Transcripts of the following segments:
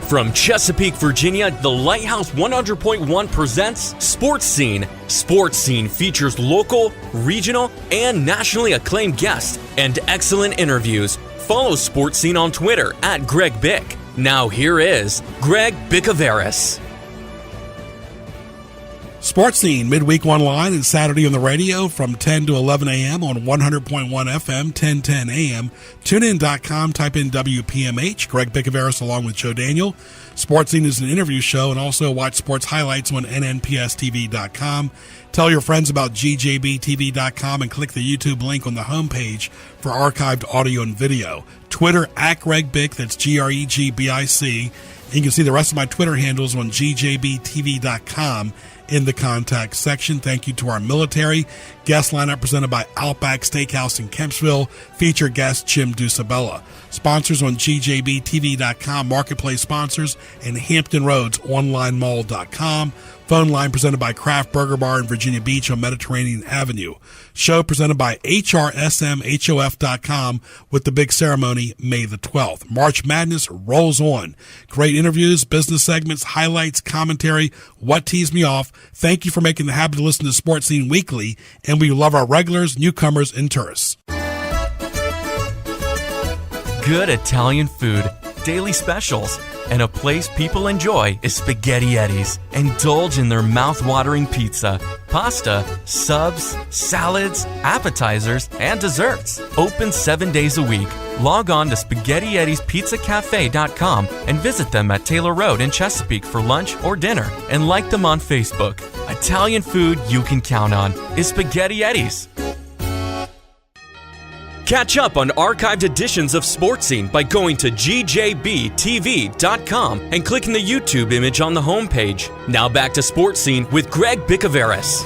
From Chesapeake, Virginia, the Lighthouse 100.1 presents Sports Scene. Sports Scene features local, regional, and nationally acclaimed guests and excellent interviews. Follow Sports Scene on Twitter at Greg Bick. Now here is Greg Bicouvaris. Sports Scene, midweek online and Saturday on the radio from 10 to 11 a.m. on 100.1 FM, 1010 a.m. TuneIn.com, type in WPMH. Greg Bicouvaris along with Joe Daniel. Sports Scene is an interview show, and also watch sports highlights on nnpstv.com. Tell your friends about gjbtv.com and click the YouTube link on the homepage for archived audio and video. Twitter at Greg Bick, that's GREGBIC. And you can see the rest of my Twitter handles on gjbtv.com in the contact section. Thank you to our military. Guest lineup presented by Outback Steakhouse in Kempsville. Featured guest Jim Ducibella. Sponsors on gjbtv.com, marketplace sponsors, and Hampton Roads onlinemall.com. Phone line presented by Craft Burger Bar in Virginia Beach on Mediterranean Avenue. Show presented by HRSMHOF.com with the big ceremony May the 12th. March Madness rolls on. Great interviews, business segments, highlights, commentary, what teased me off. Thank you for making the habit to listen to Sports Scene weekly, and we love our regulars, newcomers, and tourists. Good Italian food, daily specials, and a place people enjoy is Spaghetti Eddie's. Indulge in their mouth-watering pizza, pasta, subs, salads, appetizers, and desserts. Open 7 days a week. Log on to SpaghettiEddiesPizzaCafe.com and visit them at Taylor Road in Chesapeake for lunch or dinner, and like them on Facebook. Italian food you can count on is Spaghetti Eddie's. Catch up on archived editions of Sports Scene by going to gjbtv.com and clicking the YouTube image on the homepage. Now back to Sports Scene with Greg Bicouvaris.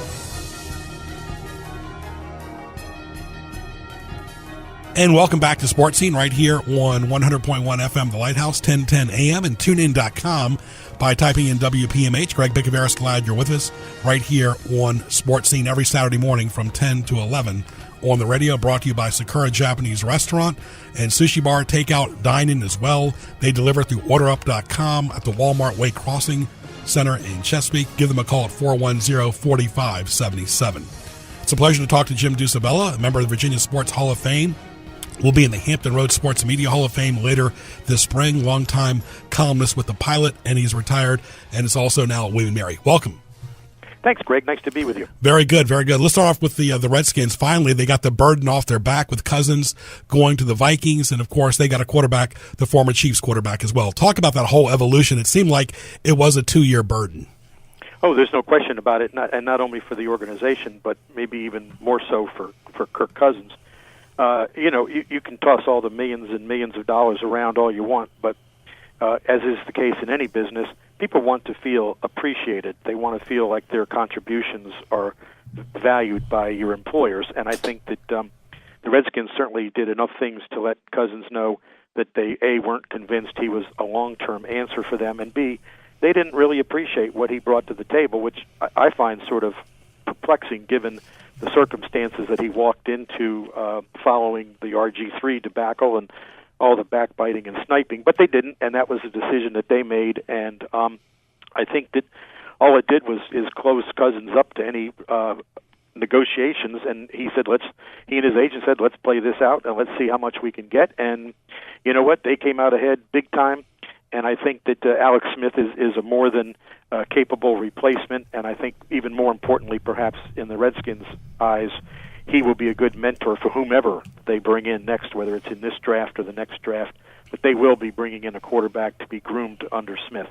And welcome back to Sports Scene right here on 100.1 FM, The Lighthouse, 1010 AM, and tunein.com by typing in WPMH. Greg Bicouvaris, glad you're with us right here on Sports Scene every Saturday morning from 10 to 11 on the radio, brought to you by Sakura Japanese Restaurant and Sushi Bar, takeout, dine-in as well. They deliver through orderup.com at the Walmart Way Crossing Center in Chesapeake. Give them a call at 410-4577. It's a pleasure to talk to Jim Ducibella, a member of the Virginia Sports Hall of Fame. Will be in the Hampton Roads Sports and Media Hall of Fame later this spring. Longtime columnist with The Pilot, and he's retired, and is also now at William & Mary. Welcome. Thanks, Greg. Nice to be with you. Very good, very good. Let's start off with the Redskins. Finally, they got the burden off their back with Cousins going to the Vikings, and of course, they got a quarterback, the former Chiefs quarterback as well. Talk about that whole evolution. It seemed like it was a 2-year burden. Oh, there's no question about it, not only for the organization, but maybe even more so for Kirk Cousins. You can toss all the millions and millions of dollars around all you want, but as is the case in any business, people want to feel appreciated. They want to feel like their contributions are valued by your employers, and I think that the Redskins certainly did enough things to let Cousins know that they, A, weren't convinced he was a long-term answer for them, and B, they didn't really appreciate what he brought to the table, which I find sort of perplexing given the circumstances that he walked into following the RG3 debacle and all the backbiting and sniping, but they didn't, and that was a decision that they made, and I think that all it did is close Cousins up to any negotiations, and he and his agent said, let's play this out, and let's see how much we can get, and you know what, they came out ahead big time, and I think that Alex Smith is a more than capable replacement, and I think even more importantly, perhaps in the Redskins' eyes, he will be a good mentor for whomever they bring in next, whether it's in this draft or the next draft. But they will be bringing in a quarterback to be groomed under Smith.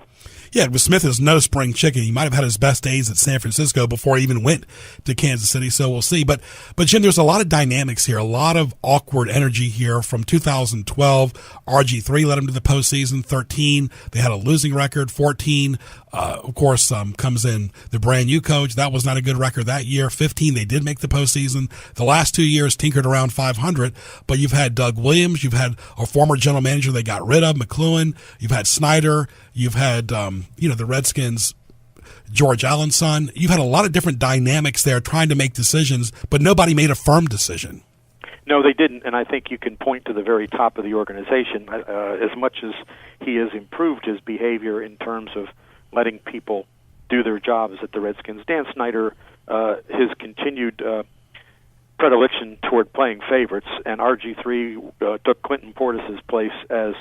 Yeah, but Smith is no spring chicken. He might have had his best days at San Francisco before he even went to Kansas City, so we'll see. But Jim, there's a lot of dynamics here, a lot of awkward energy here from 2012. RG3 led him to the postseason. 13, they had a losing record. 14, of course, comes in the brand new coach. That was not a good record that year. 15, they did make the postseason. The last 2 years tinkered around 500, but you've had Doug Williams, you've had a former general manager they got rid of, McLuhan, you've had Snyder, you've had the Redskins, George Allen's son. You've had a lot of different dynamics there trying to make decisions, but nobody made a firm decision. No, they didn't, and I think you can point to the very top of the organization. As much as he has improved his behavior in terms of letting people do their jobs at the Redskins, Dan Snyder, his continued predilection toward playing favorites, and RG3 took Clinton Portis's place as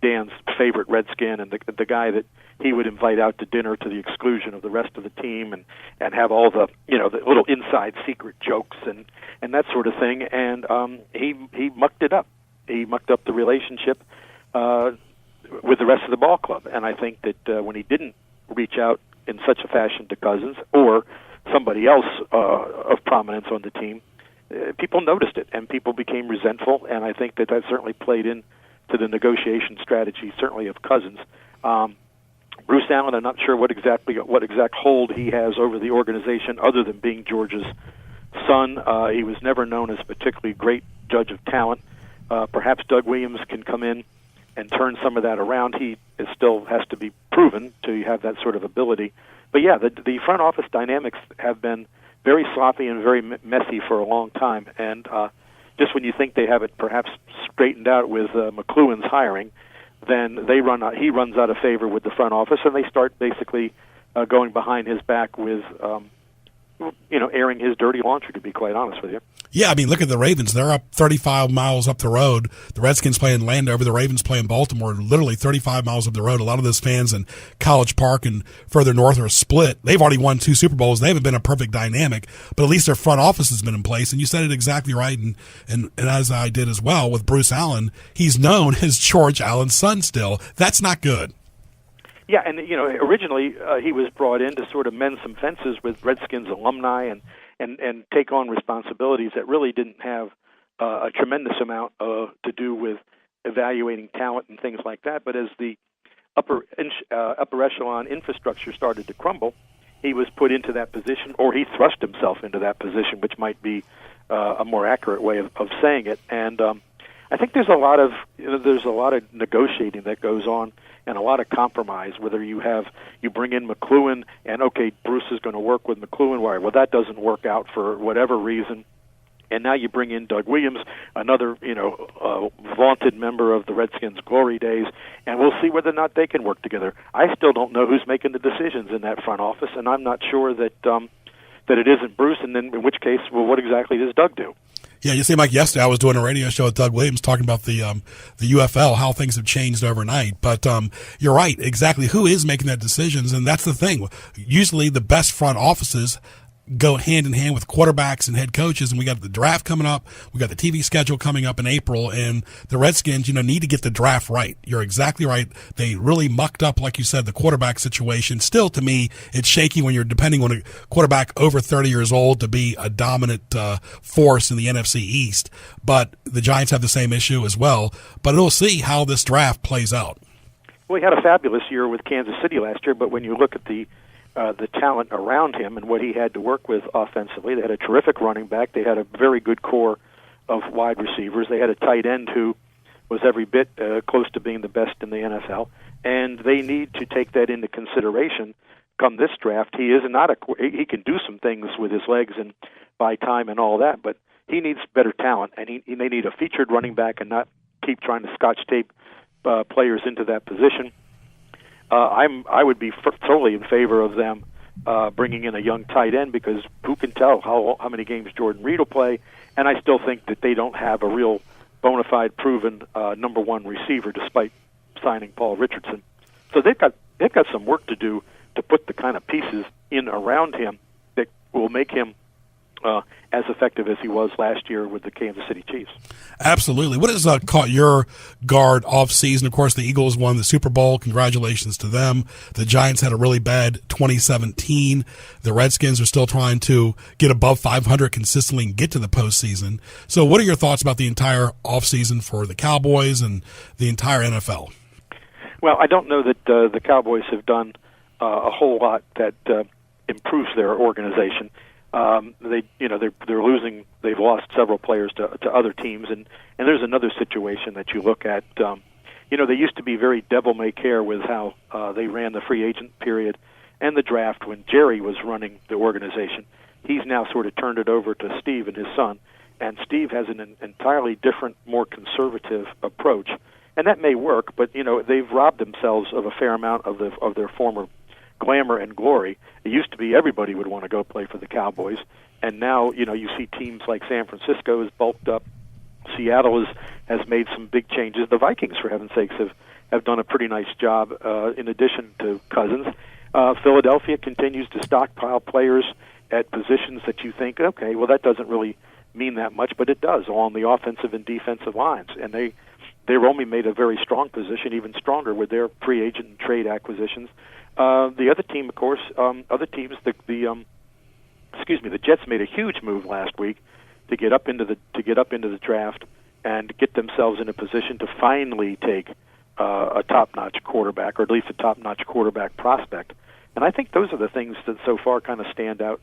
Dan's favorite Redskin and the guy that he would invite out to dinner to the exclusion of the rest of the team, and have all the the little inside secret jokes and that sort of thing. And he mucked it up. He mucked up the relationship with the rest of the ball club. And I think that when he didn't reach out in such a fashion to Cousins or somebody else of prominence on the team, people noticed it and people became resentful. And I think that certainly played in to the negotiation strategy, certainly of Cousins. Bruce Allen, I'm not sure what exact hold he has over the organization other than being George's son. He was never known as a particularly great judge of talent. Perhaps Doug Williams can come in and turn some of that around. He still has to be proven to have that sort of ability. But yeah, the front office dynamics have been very sloppy and very messy for a long time. And just when you think they have it perhaps straightened out with McLuhan's hiring, then he runs out of favor with the front office, and they start basically going behind his back with, airing his dirty laundry, to be quite honest with you. Yeah, I mean, look at the Ravens. They're up 35 miles up the road. The Redskins play in Landover. The Ravens play in Baltimore, literally 35 miles up the road. A lot of those fans in College Park and further north are split. They've already won 2 Super Bowls. They haven't been a perfect dynamic, but at least their front office has been in place. And you said it exactly right, and as I did as well with Bruce Allen, he's known as George Allen's son still. That's not good. Yeah, and originally he was brought in to sort of mend some fences with Redskins alumni and take on responsibilities that really didn't have a tremendous amount to do with evaluating talent and things like that. But as the upper echelon infrastructure started to crumble, he was put into that position, or he thrust himself into that position, which might be a more accurate way of saying it. And I think there's a lot of negotiating that goes on and a lot of compromise. Whether you bring in McLuhan and okay, Bruce is going to work with McLuhan. Well, that doesn't work out for whatever reason, and now you bring in Doug Williams, another vaunted member of the Redskins' glory days, and we'll see whether or not they can work together. I still don't know who's making the decisions in that front office, and I'm not sure that it isn't Bruce. And then in which case, well, what exactly does Doug do? Yeah, you see, Mike, yesterday I was doing a radio show with Doug Williams talking about the UFL, how things have changed overnight. But you're right, exactly. Who is making that decisions? And that's the thing. Usually the best front offices go hand in hand with quarterbacks and head coaches, and we got the draft coming up. We got the TV schedule coming up in April, and the Redskins, need to get the draft right. You're exactly right. They really mucked up, like you said, the quarterback situation. Still, to me, it's shaky when you're depending on a quarterback over 30 years old to be a dominant force in the NFC East. But the Giants have the same issue as well. But we'll see how this draft plays out. Well, he had a fabulous year with Kansas City last year, but when you look at the talent around him and what he had to work with offensively, they had a terrific running back. They had a very good core of wide receivers. They had a tight end who was every bit close to being the best in the NFL, and they need to take that into consideration come this draft. He can do some things with his legs and buy time and all that, but he needs better talent, and they need a featured running back and not keep trying to scotch tape players into that position. I would be totally in favor of them bringing in a young tight end, because who can tell how many games Jordan Reed will play, and I still think that they don't have a real bona fide proven number one receiver despite signing Paul Richardson. So they've got some work to do to put the kind of pieces in around him that will make him as effective as he was last year with the Kansas City Chiefs. Absolutely. What has caught your guard off season? Of course, the Eagles won the Super Bowl. Congratulations to them. The Giants had a really bad 2017. The Redskins are still trying to get above 500 consistently and get to the postseason. So what are your thoughts about the entire offseason for the Cowboys and the entire NFL? Well, I don't know that the Cowboys have done a whole lot that improves their organization. They're losing. They've lost several players to other teams, and there's another situation that you look at. They used to be very devil-may-care with how they ran the free agent period and the draft when Jerry was running the organization. He's now sort of turned it over to Steve and his son, and Steve has an entirely different, more conservative approach. And that may work, but they've robbed themselves of a fair amount of their former glamour and glory. It used to be everybody would want to go play for the Cowboys, and now you see teams like San Francisco is bulked up. Seattle has made some big changes. The Vikings, for heaven's sakes, have done a pretty nice job. In addition to Cousins, Philadelphia continues to stockpile players at positions that you think, okay, well that doesn't really mean that much, but it does along the offensive and defensive lines, and they've only made a very strong position even stronger with their free agent and trade acquisitions. The other team, of course, other teams, the Jets made a huge move last week to get up into the draft and get themselves in a position to finally take a top-notch quarterback, or at least a top-notch quarterback prospect. And I think those are the things that so far kind of stand out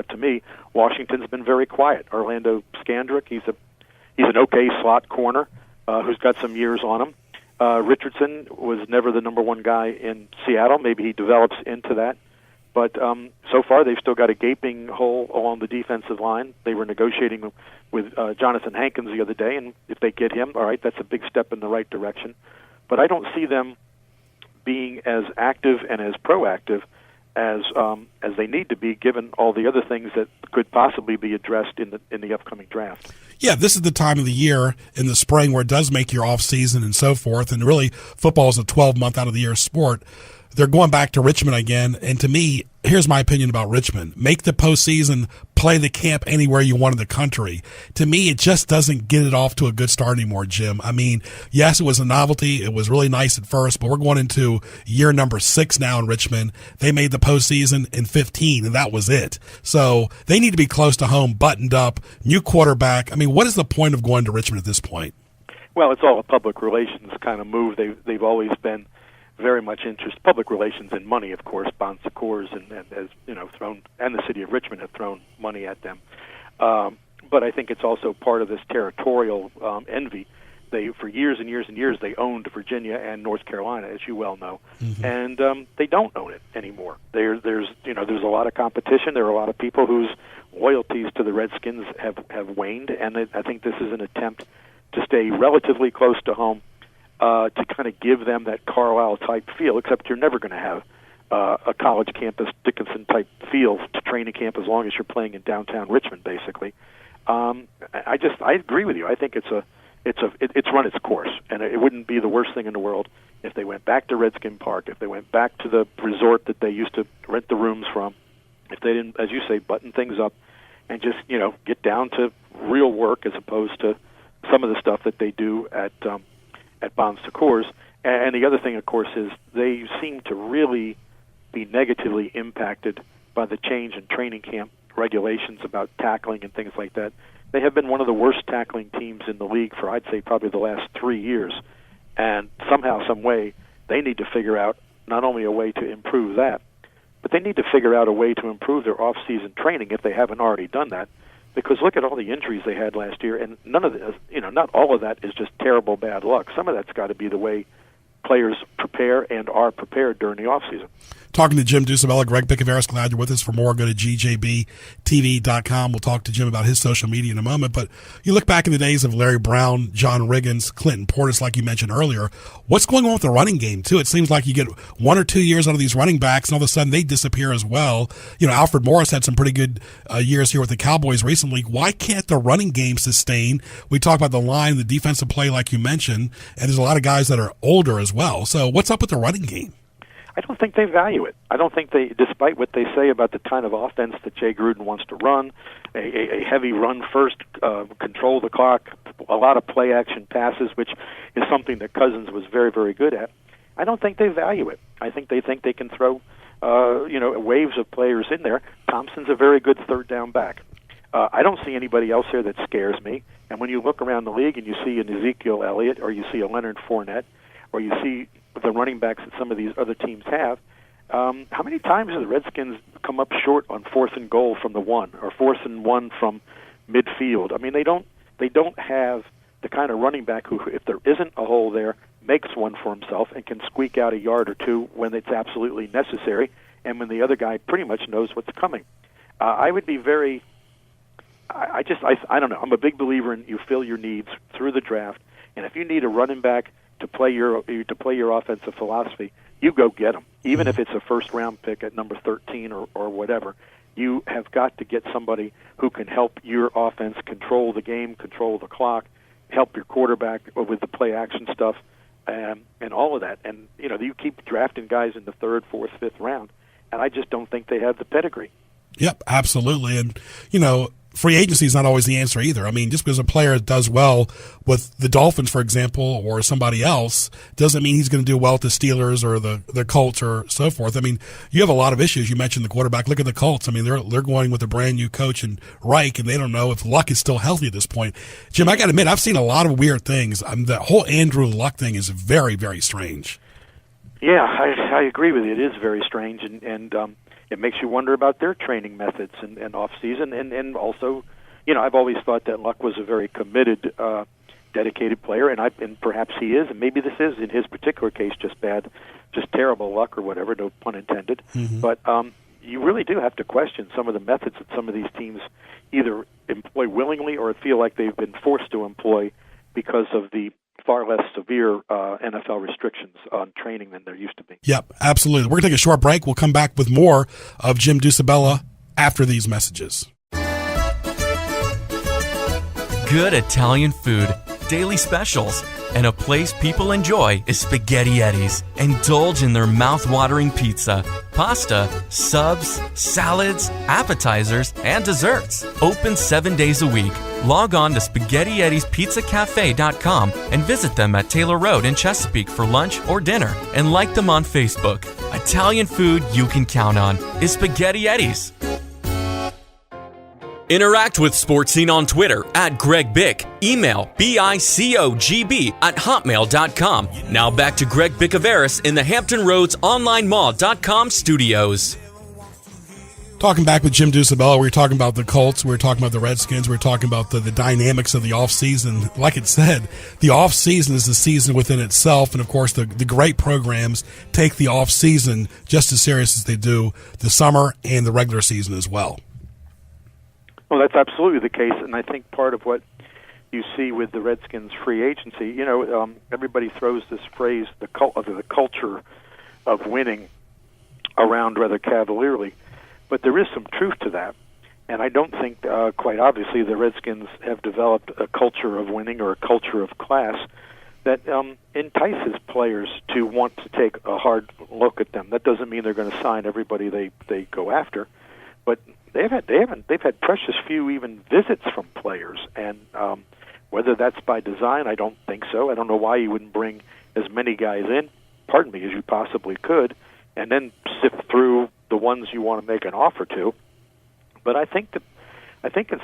to me. Washington's been very quiet. Orlando Scandrick, he's an okay slot corner who's got some years on him. Richardson was never the number one guy in Seattle. Maybe he develops into that. But so far, they've still got a gaping hole along the defensive line. They were negotiating with Jonathan Hankins the other day, and if they get him, all right, that's a big step in the right direction. But I don't see them being as active and as proactive as they need to be, given all the other things that could possibly be addressed in the upcoming draft. Yeah, this is the time of the year in the spring where it does make your off season and so forth, and really football is a 12-month out of the year sport. They're going back to Richmond again, and to me, here's my opinion about Richmond. Make the postseason, play the camp anywhere you want in the country. To me, it just doesn't get it off to a good start anymore, Jim. I mean, yes, it was a novelty. It was really nice at first, but we're going into year number 6 now in Richmond. They made the postseason in 2015, and that was it. So they need to be close to home, buttoned up, new quarterback. I mean, what is the point of going to Richmond at this point? Well, it's all a public relations kind of move. They've always been very much interest, public relations and money, of course. Bon Secours and has thrown, and the city of Richmond have thrown money at them. But I think it's also part of this territorial envy. They, for years and years and years, they owned Virginia and North Carolina, as you well know, and they don't own it anymore. There's a lot of competition. There are a lot of people whose loyalties to the Redskins have waned, and I think this is an attempt to stay relatively close to home. To kind of give them that Carlisle-type feel, except you're never going to have a college campus Dickinson-type feel to training camp as long as you're playing in downtown Richmond, basically. I agree with you. I think it's run its course, and it wouldn't be the worst thing in the world if they went back to Redskin Park, if they went back to the resort that they used to rent the rooms from, if they didn't, as you say, button things up and just get down to real work as opposed to some of the stuff that they do at Bon Secours. And the other thing, of course, is they seem to really be negatively impacted by the change in training camp regulations about tackling and things like that. They have been one of the worst tackling teams in the league for, I'd say, probably the last 3 years. And somehow, some way, they need to figure out not only a way to improve that, but they need to figure out a way to improve their off-season training if they haven't already done that. Because look at all the injuries they had last year, and none of this, not all of that is just terrible bad luck. Some of that's got to be the way players prepare and are prepared during the offseason. Talking to Jim Ducibella, Greg Bicouvaris, glad you're with us. For more, go to gjbtv.com. We'll talk to Jim about his social media in a moment. But you look back in the days of Larry Brown, John Riggins, Clinton Portis, like you mentioned earlier. What's going on with the running game, too? It seems like you get 1 or 2 years out of these running backs, and all of a sudden they disappear as well. Alfred Morris had some pretty good years here with the Cowboys recently. Why can't the running game sustain? We talk about the line, the defensive play, like you mentioned, and there's a lot of guys that are older as well. So what's up with the running game? I don't think they value it. I don't think they, despite what they say about the kind of offense that Jay Gruden wants to run, a heavy run first, control the clock, a lot of play action passes, which is something that Cousins was very, very good at. I don't think they value it. I think they can throw, waves of players in there. Thompson's a very good third down back. I don't see anybody else there that scares me. And when you look around the league and you see an Ezekiel Elliott or you see a Leonard Fournette or you see the running backs that some of these other teams have, how many times have the Redskins come up short on 4th and goal from the 1 or 4th and 1 from midfield? I mean, they don't have the kind of running back who, if there isn't a hole there, makes one for himself and can squeak out a yard or two when it's absolutely necessary and when the other guy pretty much knows what's coming. I would be very I don't know. I'm a big believer in you fill your needs through the draft, and if you need a running back to play your offensive philosophy, you go get them. Even if it's a first-round pick at number 13 or whatever, you have got to get somebody who can help your offense control the game, control the clock, help your quarterback with the play-action stuff, and all of that. And, you keep drafting guys in the 3rd, 4th, 5th round, and I just don't think they have the pedigree. Yep, absolutely. And, free agency is not always the answer either. I mean, just because a player does well with the Dolphins, for example, or somebody else, doesn't mean he's going to do well with the Steelers or the Colts or so forth. I mean, you have a lot of issues. You mentioned the quarterback. Look at the Colts. I mean, they're going with a brand new coach in Reich, and they don't know if Luck is still healthy at this point. Jim, I got to admit, I've seen a lot of weird things. The whole Andrew Luck thing is very, very strange. Yeah, I agree with you. It is very strange, and it makes you wonder about their training methods and off season, and also, I've always thought that Luck was a very committed, dedicated player, and perhaps he is, and maybe this is in his particular case just terrible luck or whatever, no pun intended. Mm-hmm. But you really do have to question some of the methods that some of these teams either employ willingly or feel like they've been forced to employ because of the far less severe NFL restrictions on training than there used to be. Yep, absolutely. We're going to take a short break. We'll come back with more of Jim Ducibella after these messages. Good Italian food, daily specials, and a place people enjoy is Spaghetti Eddie's. Indulge in their mouth-watering pizza, pasta, subs, salads, appetizers, and desserts. Open 7 days a week. Log on to SpaghettiEddiesPizzaCafe.com and visit them at Taylor Road in Chesapeake for lunch or dinner, and like them on Facebook. Italian food you can count on is Spaghetti Eddie's. Interact with Sports Scene on Twitter at Greg Bick. Email bicogb@hotmail.com. Now back to Greg Bicouvaris in the Hampton Roads OnlineMall.com studios. Talking back with Jim Ducibella, we were talking about the Colts, we were talking about the Redskins, we were talking about the dynamics of the offseason. Like it said, the offseason is the season within itself, and of course the great programs take the offseason just as serious as they do the summer and the regular season as well. Well, that's absolutely the case, and I think part of what you see with the Redskins' free agency, everybody throws this phrase, the culture of winning, around rather cavalierly, but there is some truth to that, and I don't think, quite obviously, the Redskins have developed a culture of winning or a culture of class that entices players to want to take a hard look at them. That doesn't mean they're going to sign everybody they go after, but they've had precious few even visits from players, and whether that's by design, I don't think so. I don't know why you wouldn't bring as many guys in, as you possibly could, and then sift through the ones you want to make an offer to. But I think in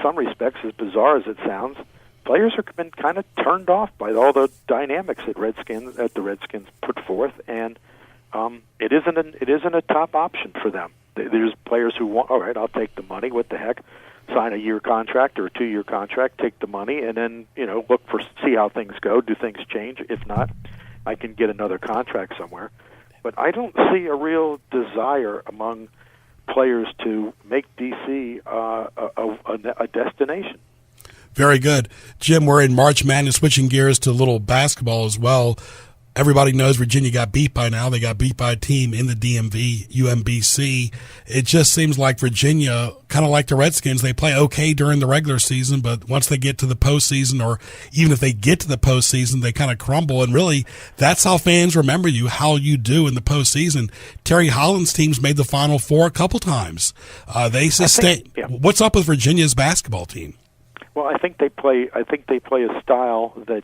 some respects, as bizarre as it sounds, players have been kind of turned off by all the dynamics that the Redskins put forth, and it isn't a top option for them. There's players who want, all right, I'll take the money. What the heck? Sign a year contract or a 2-year contract, take the money, and then see how things go. Do things change? If not, I can get another contract somewhere. But I don't see a real desire among players to make D.C. a destination. Very good. Jim, we're in March Madness, switching gears to a little basketball as well. Everybody knows Virginia got beat by now. They got beat by a team in the DMV, UMBC. It just seems like Virginia, kind of like the Redskins, they play okay during the regular season, but once they get to the postseason, or even if they get to the postseason, they kind of crumble. And really, that's how fans remember you, how you do in the postseason. Terry Holland's teams made the Final Four a couple times. They sustain. What's up with Virginia's basketball team? Well, I think they play a style that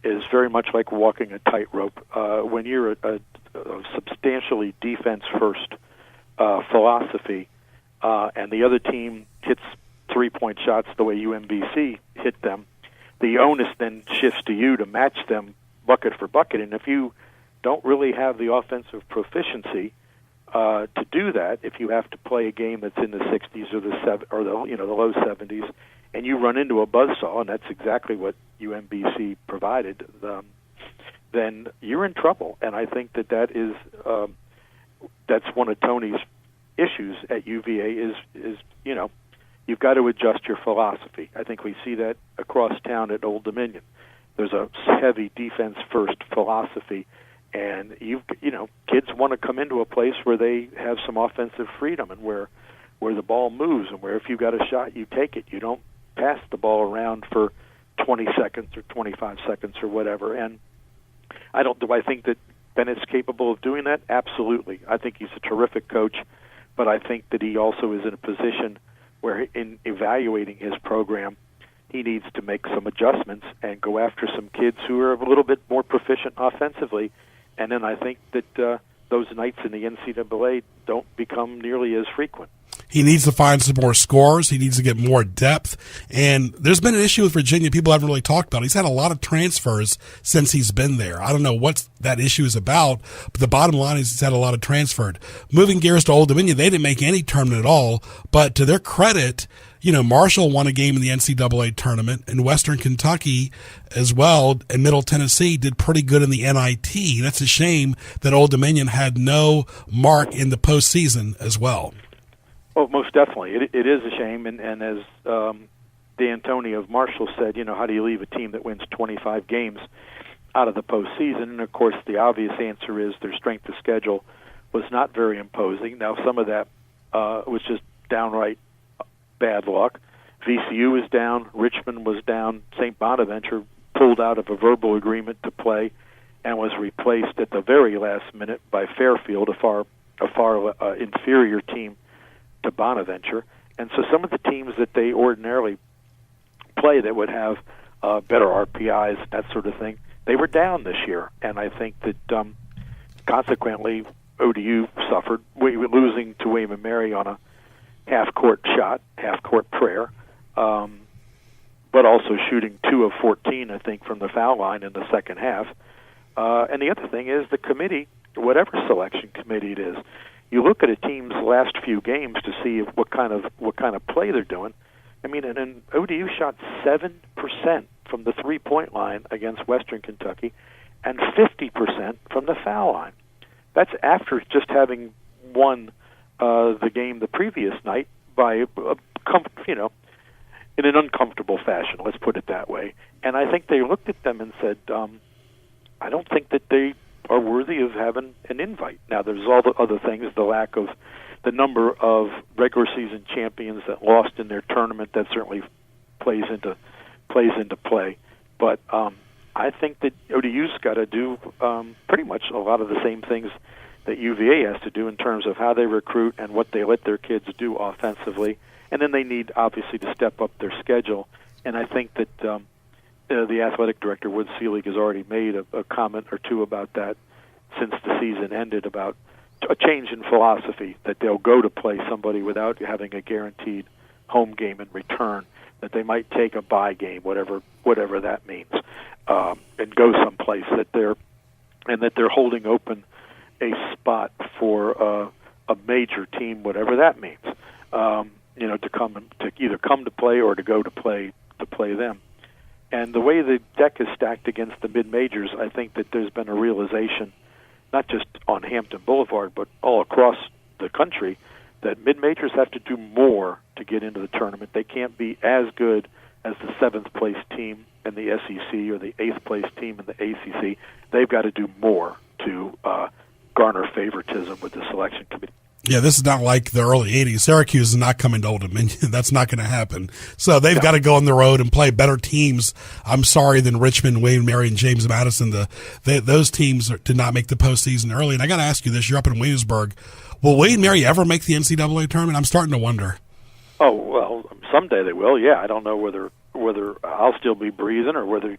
is very much like walking a tightrope. When you're a substantially defense-first philosophy, and the other team hits three-point shots the way UMBC hit them, the onus then shifts to you to match them bucket for bucket. And if you don't really have the offensive proficiency to do that, if you have to play a game that's in the 60s or the low 70s, and you run into a buzzsaw, and that's exactly what UMBC provided, then you're in trouble. And I think that's one of Tony's issues at UVA is you've got to adjust your philosophy. I think we see that across town at Old Dominion. There's a heavy defense-first philosophy, and kids want to come into a place where they have some offensive freedom and where the ball moves and where if you've got a shot, you take it. You don't pass the ball around for 20 seconds or 25 seconds or whatever. And do I think that Bennett's capable of doing that? Absolutely. I think he's a terrific coach, but I think that he also is in a position where in evaluating his program, he needs to make some adjustments and go after some kids who are a little bit more proficient offensively. And then I think that those nights in the NCAA don't become nearly as frequent. He needs to find some more scores. He needs to get more depth. And there's been an issue with Virginia people haven't really talked about. He's had a lot of transfers since he's been there. I don't know what that issue is about, but the bottom line is he's had a lot of transferred. Moving gears to Old Dominion, they didn't make any tournament at all, but to their credit, Marshall won a game in the NCAA tournament, and Western Kentucky as well, and Middle Tennessee did pretty good in the NIT. That's a shame that Old Dominion had no mark in the postseason as well. Well, most definitely. It is a shame, and as D'Antoni of Marshall said, how do you leave a team that wins 25 games out of the postseason? And, of course, the obvious answer is their strength of schedule was not very imposing. Now, some of that was just downright bad luck. VCU was down. Richmond was down. St. Bonaventure pulled out of a verbal agreement to play and was replaced at the very last minute by Fairfield, a far inferior team to Bonaventure. And so some of the teams that they ordinarily play that would have better RPIs, that sort of thing, they were down this year. And I think that consequently ODU suffered, losing to William & Mary on a half-court shot, half-court prayer, but also shooting 2 of 14, I think, from the foul line in the second half. And the other thing is the committee, whatever selection committee it is, you look at a team's last few games to see what kind of play they're doing. I mean, and ODU shot 7% from the three-point line against Western Kentucky, and 50% from the foul line. That's after just having won the game the previous night by in an uncomfortable fashion. Let's put it that way. And I think they looked at them and said, I don't think that they are worthy of having an invite. Now, there's all the other things, the number of regular season champions that lost in their tournament, that certainly plays into play. But I think that ODU's got to do pretty much a lot of the same things that UVA has to do in terms of how they recruit and what they let their kids do offensively. And then they need, obviously, to step up their schedule. And I think that the athletic director, Wood Selig, has already made a comment or two about that since the season ended, about a change in philosophy, that they'll go to play somebody without having a guaranteed home game in return, that they might take a bye game, whatever that means, and go someplace that they're holding open a spot for a major team, whatever that means, to either come to play or to go to play them. And the way the deck is stacked against the mid-majors, I think that there's been a realization, not just on Hampton Boulevard, but all across the country, that mid-majors have to do more to get into the tournament. They can't be as good as the 7th-place team in the SEC or the 8th-place team in the ACC. They've got to do more to garner favoritism with the selection committee. Yeah, this is not like the early 80s. Syracuse is not coming to Old Dominion. That's not going to happen. So they've got to go on the road and play better teams, I'm sorry, than Richmond, William & Mary, and James Madison. Those teams did not make the postseason early. And I got to ask you this. You're up in Williamsburg. Will William & Mary ever make the NCAA tournament? I'm starting to wonder. Oh, well, someday they will, yeah. I don't know whether I'll still be breathing or whether,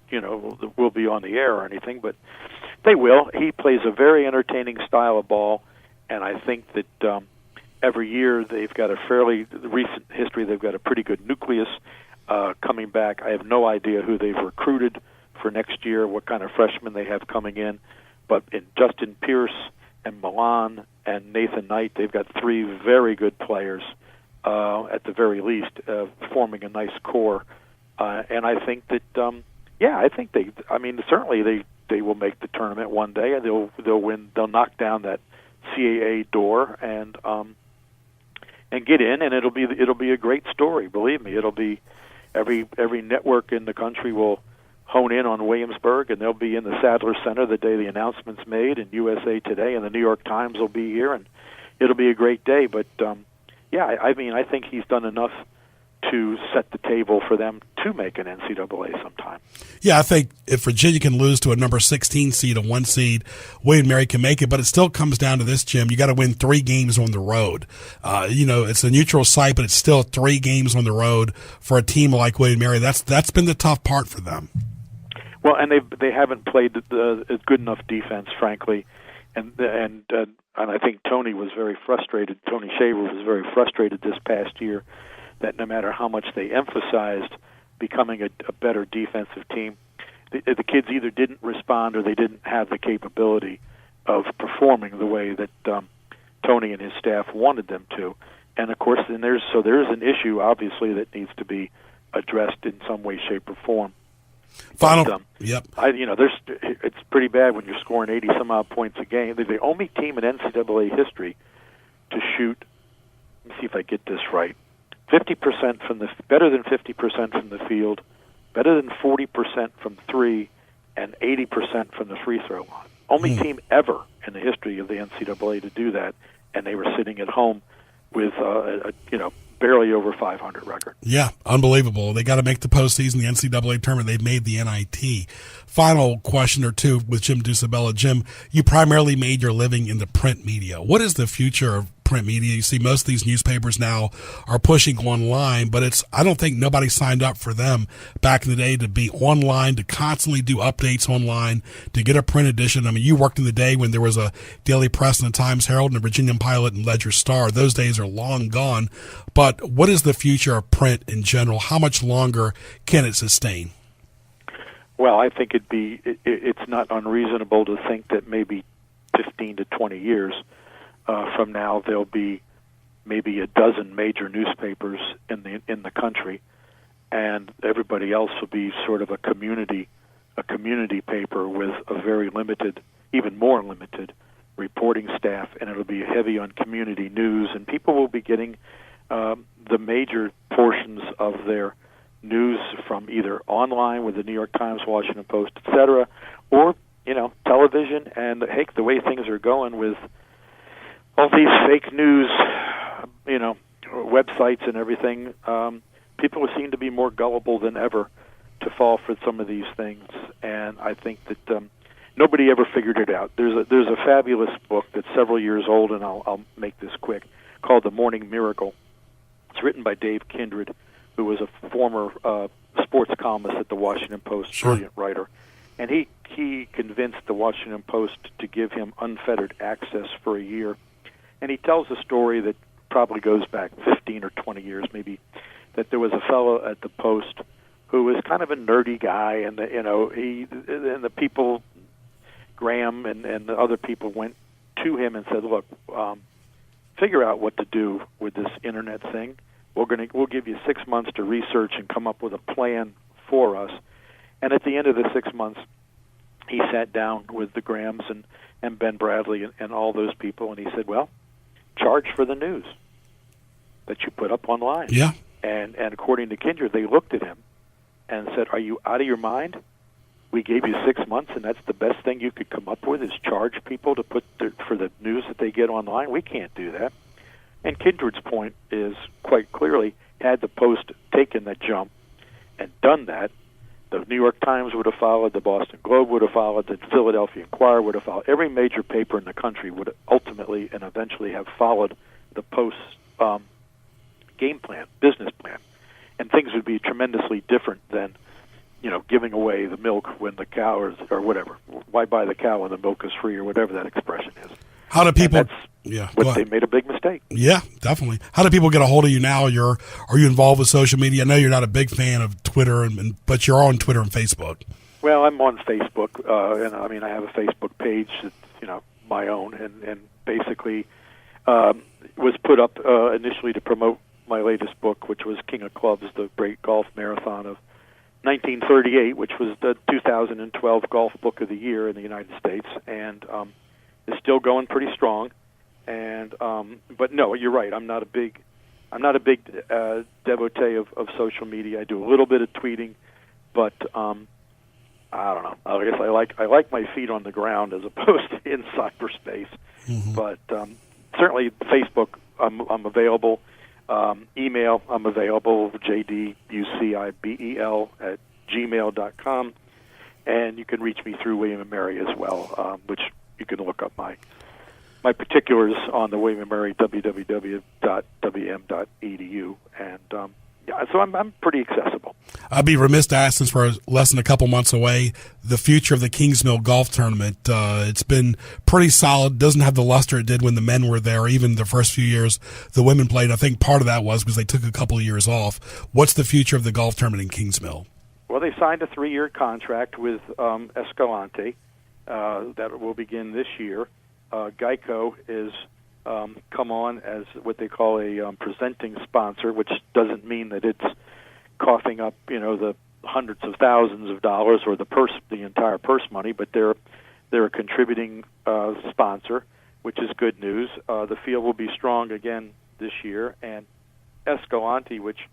we'll be on the air or anything, but they will. He plays a very entertaining style of ball. And I think that every year they've got recent history, they've got a pretty good nucleus coming back. I have no idea who they've recruited for next year, what kind of freshmen they have coming in. But in Justin Pierce and Milan and Nathan Knight, they've got 3 very good players, at the very least, forming a nice core. And I think that, certainly they will make the tournament one day, and they'll win. They'll knock down that CAA door, and get in, and it'll be a great story. Believe me, it'll be every network in the country will hone in on Williamsburg, and they'll be in the Sadler Center the day the announcement's made, and USA Today and the New York Times will be here, and it'll be a great day. But I think he's done enough to set the table for them to make an NCAA sometime. Yeah, I think if Virginia can lose to a number 16 seed, a 1 seed, William & Mary can make it, but it still comes down to this, Jim. You got to win 3 games on the road. It's a neutral site, but it's still 3 games on the road for a team like William & Mary. That's been the tough part for them. Well, and they haven't played a good enough defense, frankly, and I think Tony was very frustrated. Tony Shaver was very frustrated this past year that no matter how much they emphasized becoming a better defensive team, the kids either didn't respond or they didn't have the capability of performing the way that Tony and his staff wanted them to. And of course, there's an issue obviously that needs to be addressed in some way, shape, or form. Final. But, yep. It's pretty bad when you're scoring 80 some odd points a game. They're the only team in NCAA history to shoot. Let me see if I get this right. 50% better than 50% from the field, better than 40% from 3, and 80% from the free throw line. Only team ever in the history of the NCAA to do that, and they were sitting at home with barely over 500 record. Yeah, unbelievable. They got to make the postseason, the NCAA tournament. They've made the NIT. Final question or two with Jim Ducibella. Jim, you primarily made your living in the print media. What is the future of print media? You see most of these newspapers now are pushing online, but I don't think nobody signed up for them back in the day to be online, to constantly do updates online, to get a print edition. I mean, you worked in the day when there was a Daily Press and the Times Herald and a Virginia Pilot and Ledger Star. Those days are long gone. But what is the future of print in general? How much longer can it sustain? Well, I think it's not unreasonable to think that maybe 15 to 20 years from now, there'll be maybe a dozen major newspapers in the country, and everybody else will be sort of a community paper with a very limited, even more limited, reporting staff, and it'll be heavy on community news, and people will be getting the major portions of their news from either online with the New York Times, Washington Post, etc., or television. And the way things are going with all these fake news, websites and everything, people seem to be more gullible than ever to fall for some of these things. And I think that nobody ever figured it out. There's a fabulous book that's several years old, and I'll make this quick, called The Morning Miracle. It's written by Dave Kindred, who was a former sports columnist at the Washington Post, Sure. Brilliant writer. And he convinced the Washington Post to give him unfettered access for a year. And he tells a story that probably goes back 15 or 20 years, maybe, that there was a fellow at the Post who was kind of a nerdy guy, and the people, Graham and the other people, went to him and said, "Look, figure out what to do with this internet thing. We'll give you 6 months to research and come up with a plan for us." And at the end of the 6 months, he sat down with the Grahams and Ben Bradley and all those people, and he said, "Well, charge for the news that you put up online." Yeah. And according to Kindred, they looked at him and said, "Are you out of your mind? We gave you 6 months, and that's the best thing you could come up with is charge people to put for the news that they get online? We can't do that." And Kindred's point is quite clearly, had the Post taken that jump and done that, the New York Times would have followed, the Boston Globe would have followed, the Philadelphia Inquirer would have followed. Every major paper in the country would ultimately and eventually have followed the Post's game plan, business plan. And things would be tremendously different than, giving away the milk when the cow or whatever. Why buy the cow when the milk is free, or whatever that expression is. How do people? Yeah, but they made a big mistake. Yeah, definitely. How do people get a hold of you now? Are you involved with social media? I know you're not a big fan of Twitter, but you're on Twitter and Facebook. Well, I'm on Facebook, and I have a Facebook page that's my own, and basically was put up initially to promote my latest book, which was King of Clubs, the great golf marathon of 1938, which was the 2012 Golf Book of the Year in the United States, and is still going pretty strong. And but no, you're right. I'm not a big I'm not a big devotee of social media. I do a little bit of tweeting, but I don't know. I guess I like my feet on the ground as opposed to in cyberspace. Mm-hmm. But certainly Facebook, I'm available. Email, I'm available, jdUcibel@gmail.com. And you can reach me through William & Mary as well, which you can look up my particulars on the William & Mary, www.wm.edu. And so I'm pretty accessible. I'd be remiss to ask, since we're less than a couple months away, the future of the Kingsmill Golf Tournament. It's been pretty solid. Doesn't have the luster it did when the men were there. Even the first few years the women played, I think part of that was because they took a couple of years off. What's the future of the golf tournament in Kingsmill? Well, they signed a 3-year contract with Escalante that will begin this year. Geico is come on as what they call a presenting sponsor, which doesn't mean that it's coughing up, the hundreds of thousands of dollars or the entire purse money, but they're a contributing sponsor, which is good news. The field will be strong again this year, and Escalante, which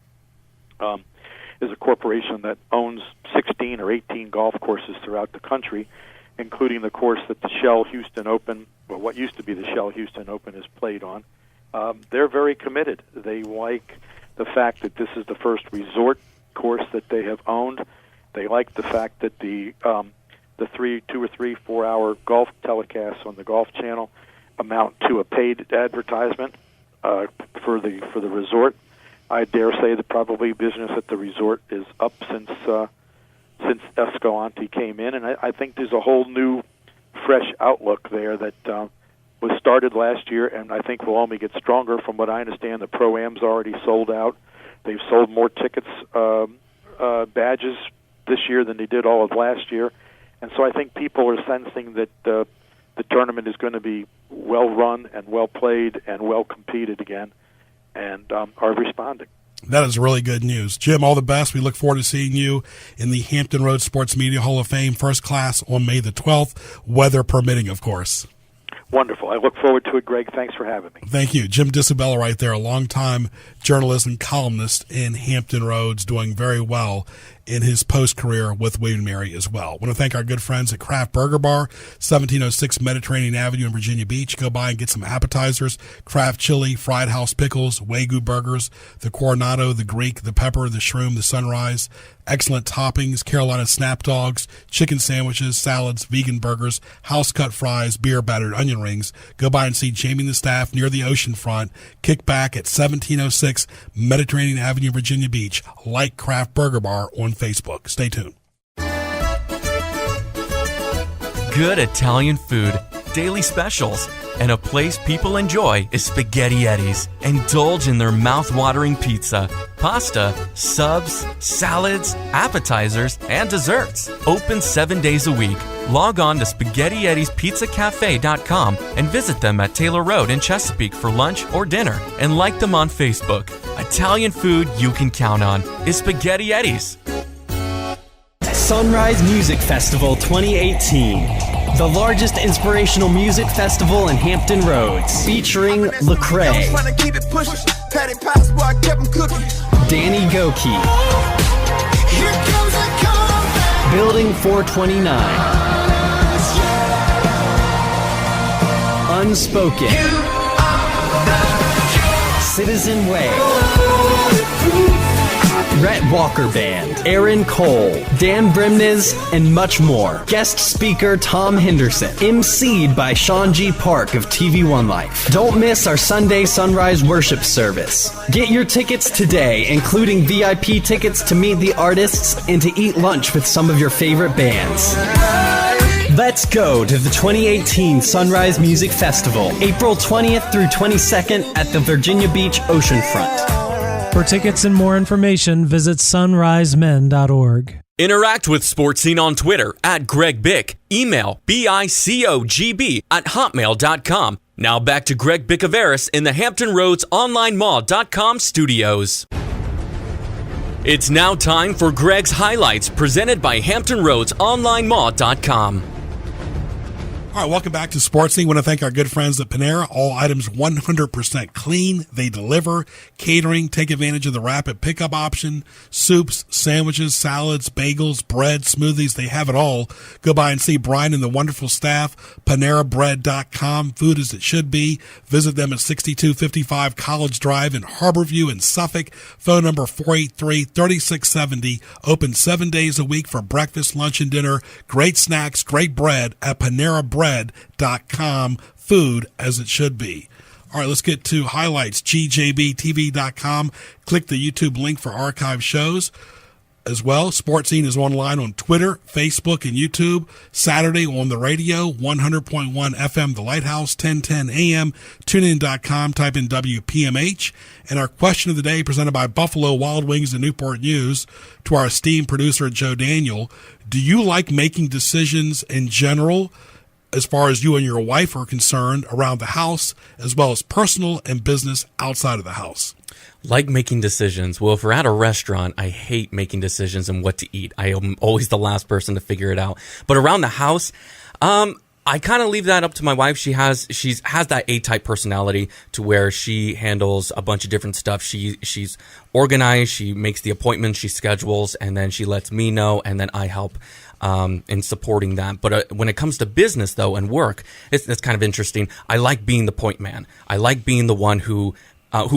is a corporation that owns 16 or 18 golf courses throughout the country, including the course that the Shell Houston Open, well, what used to be the Shell Houston Open, is played on. They're very committed. They like the fact that this is the first resort course that they have owned. They like the fact that the 2 or 3 4-hour golf telecasts on the Golf Channel amount to a paid advertisement for the resort. I dare say that probably business at the resort is up since Escalante came in, and I think there's a whole new, fresh outlook there that was started last year, and I think will only get stronger. From what I understand, the Pro-Am's already sold out. They've sold more tickets, badges this year than they did all of last year, and so I think people are sensing that the tournament is going to be well run and well played and well competed again, and are responding. That is really good news. Jim, all the best. We look forward to seeing you in the Hampton Roads Sports Media Hall of Fame first class on May the 12th, weather permitting, of course. Wonderful. I look forward to it, Greg. Thanks for having me. Thank you. Jim Ducibella right there, a longtime journalist and columnist in Hampton Roads, doing very well in his post-career with William & Mary as well. I want to thank our good friends at Craft Burger Bar, 1706 Mediterranean Avenue in Virginia Beach. Go by and get some appetizers, Kraft chili, fried house pickles, Wagyu burgers, the Coronado, the Greek, the pepper, the shroom, the sunrise. Excellent toppings, Carolina snap dogs, chicken sandwiches, salads, vegan burgers, house-cut fries, beer-battered onion rings. Go by and see Jamie and the staff near the oceanfront. Kick back at 1706 Mediterranean Avenue, Virginia Beach. Like Craft Burger Bar on Facebook. Stay tuned. Good Italian food, daily specials, and a place people enjoy is Spaghetti Eddie's. Indulge in their mouth-watering pizza, pasta, subs, salads, appetizers, and desserts. Open 7 days a week. Log on to SpaghettiEddiesPizzaCafe.com and visit them at Taylor Road in Chesapeake for lunch or dinner, and like them on Facebook. Italian food you can count on is Spaghetti Eddie's. Sunrise Music Festival 2018. The largest inspirational music festival in Hampton Roads, featuring Lecrae, Danny Goki, Building 429, Unspoken, Citizen Way, Rhett Walker Band, Aaron Cole, Dan Brimnes, and much more. Guest speaker Tom Henderson, emceed by Sean G. Park of TV One Life. Don't miss our Sunday Sunrise Worship Service. Get your tickets today, including VIP tickets to meet the artists and to eat lunch with some of your favorite bands. Let's go to the 2018 Sunrise Music Festival, April 20th through 22nd at the Virginia Beach Oceanfront. For tickets and more information, visit sunrisemen.org. Interact with Sports Scene on Twitter at Greg Bick. Email bicogb@hotmail.com. Now back to Greg Bicouvaris in the Hampton Roads OnlineMall.com studios. It's now time for Greg's Highlights, presented by Hampton Roads OnlineMall.com. All right, welcome back to Sports Scene. I want to thank our good friends at Panera. All items 100% clean. They deliver catering. Take advantage of the rapid pickup option. Soups, sandwiches, salads, bagels, bread, smoothies. They have it all. Go by and see Brian and the wonderful staff. PaneraBread.com. Food as it should be. Visit them at 6255 College Drive in Harborview in Suffolk. Phone number 483-3670. Open 7 days a week for breakfast, lunch, and dinner. Great snacks, great bread at PaneraBread.com. Food as it should be. All right, let's get to highlights. GJBTV.com. Click the YouTube link for archive shows. As well, Sports Scene is online on Twitter, Facebook, and YouTube. Saturday on the radio, 100.1 FM, The Lighthouse, 1010 AM. TuneIn.com, type in WPMH. And our question of the day presented by Buffalo Wild Wings and Newport News to our esteemed producer, Joe Daniel. Do you like making decisions in general, as far as you and your wife are concerned, around the house, as well as personal and business outside of the house? Like making decisions. Well, if we're at a restaurant, I hate making decisions on what to eat. I am always the last person to figure it out. But around the house, I kind of leave that up to my wife. She has that A-type personality to where she handles a bunch of different stuff. She's organized. She makes the appointments. She schedules, and then she lets me know, and then I help in supporting that. But when it comes to business, though, and work, it's kind of interesting. I like being the point man. I like being the one who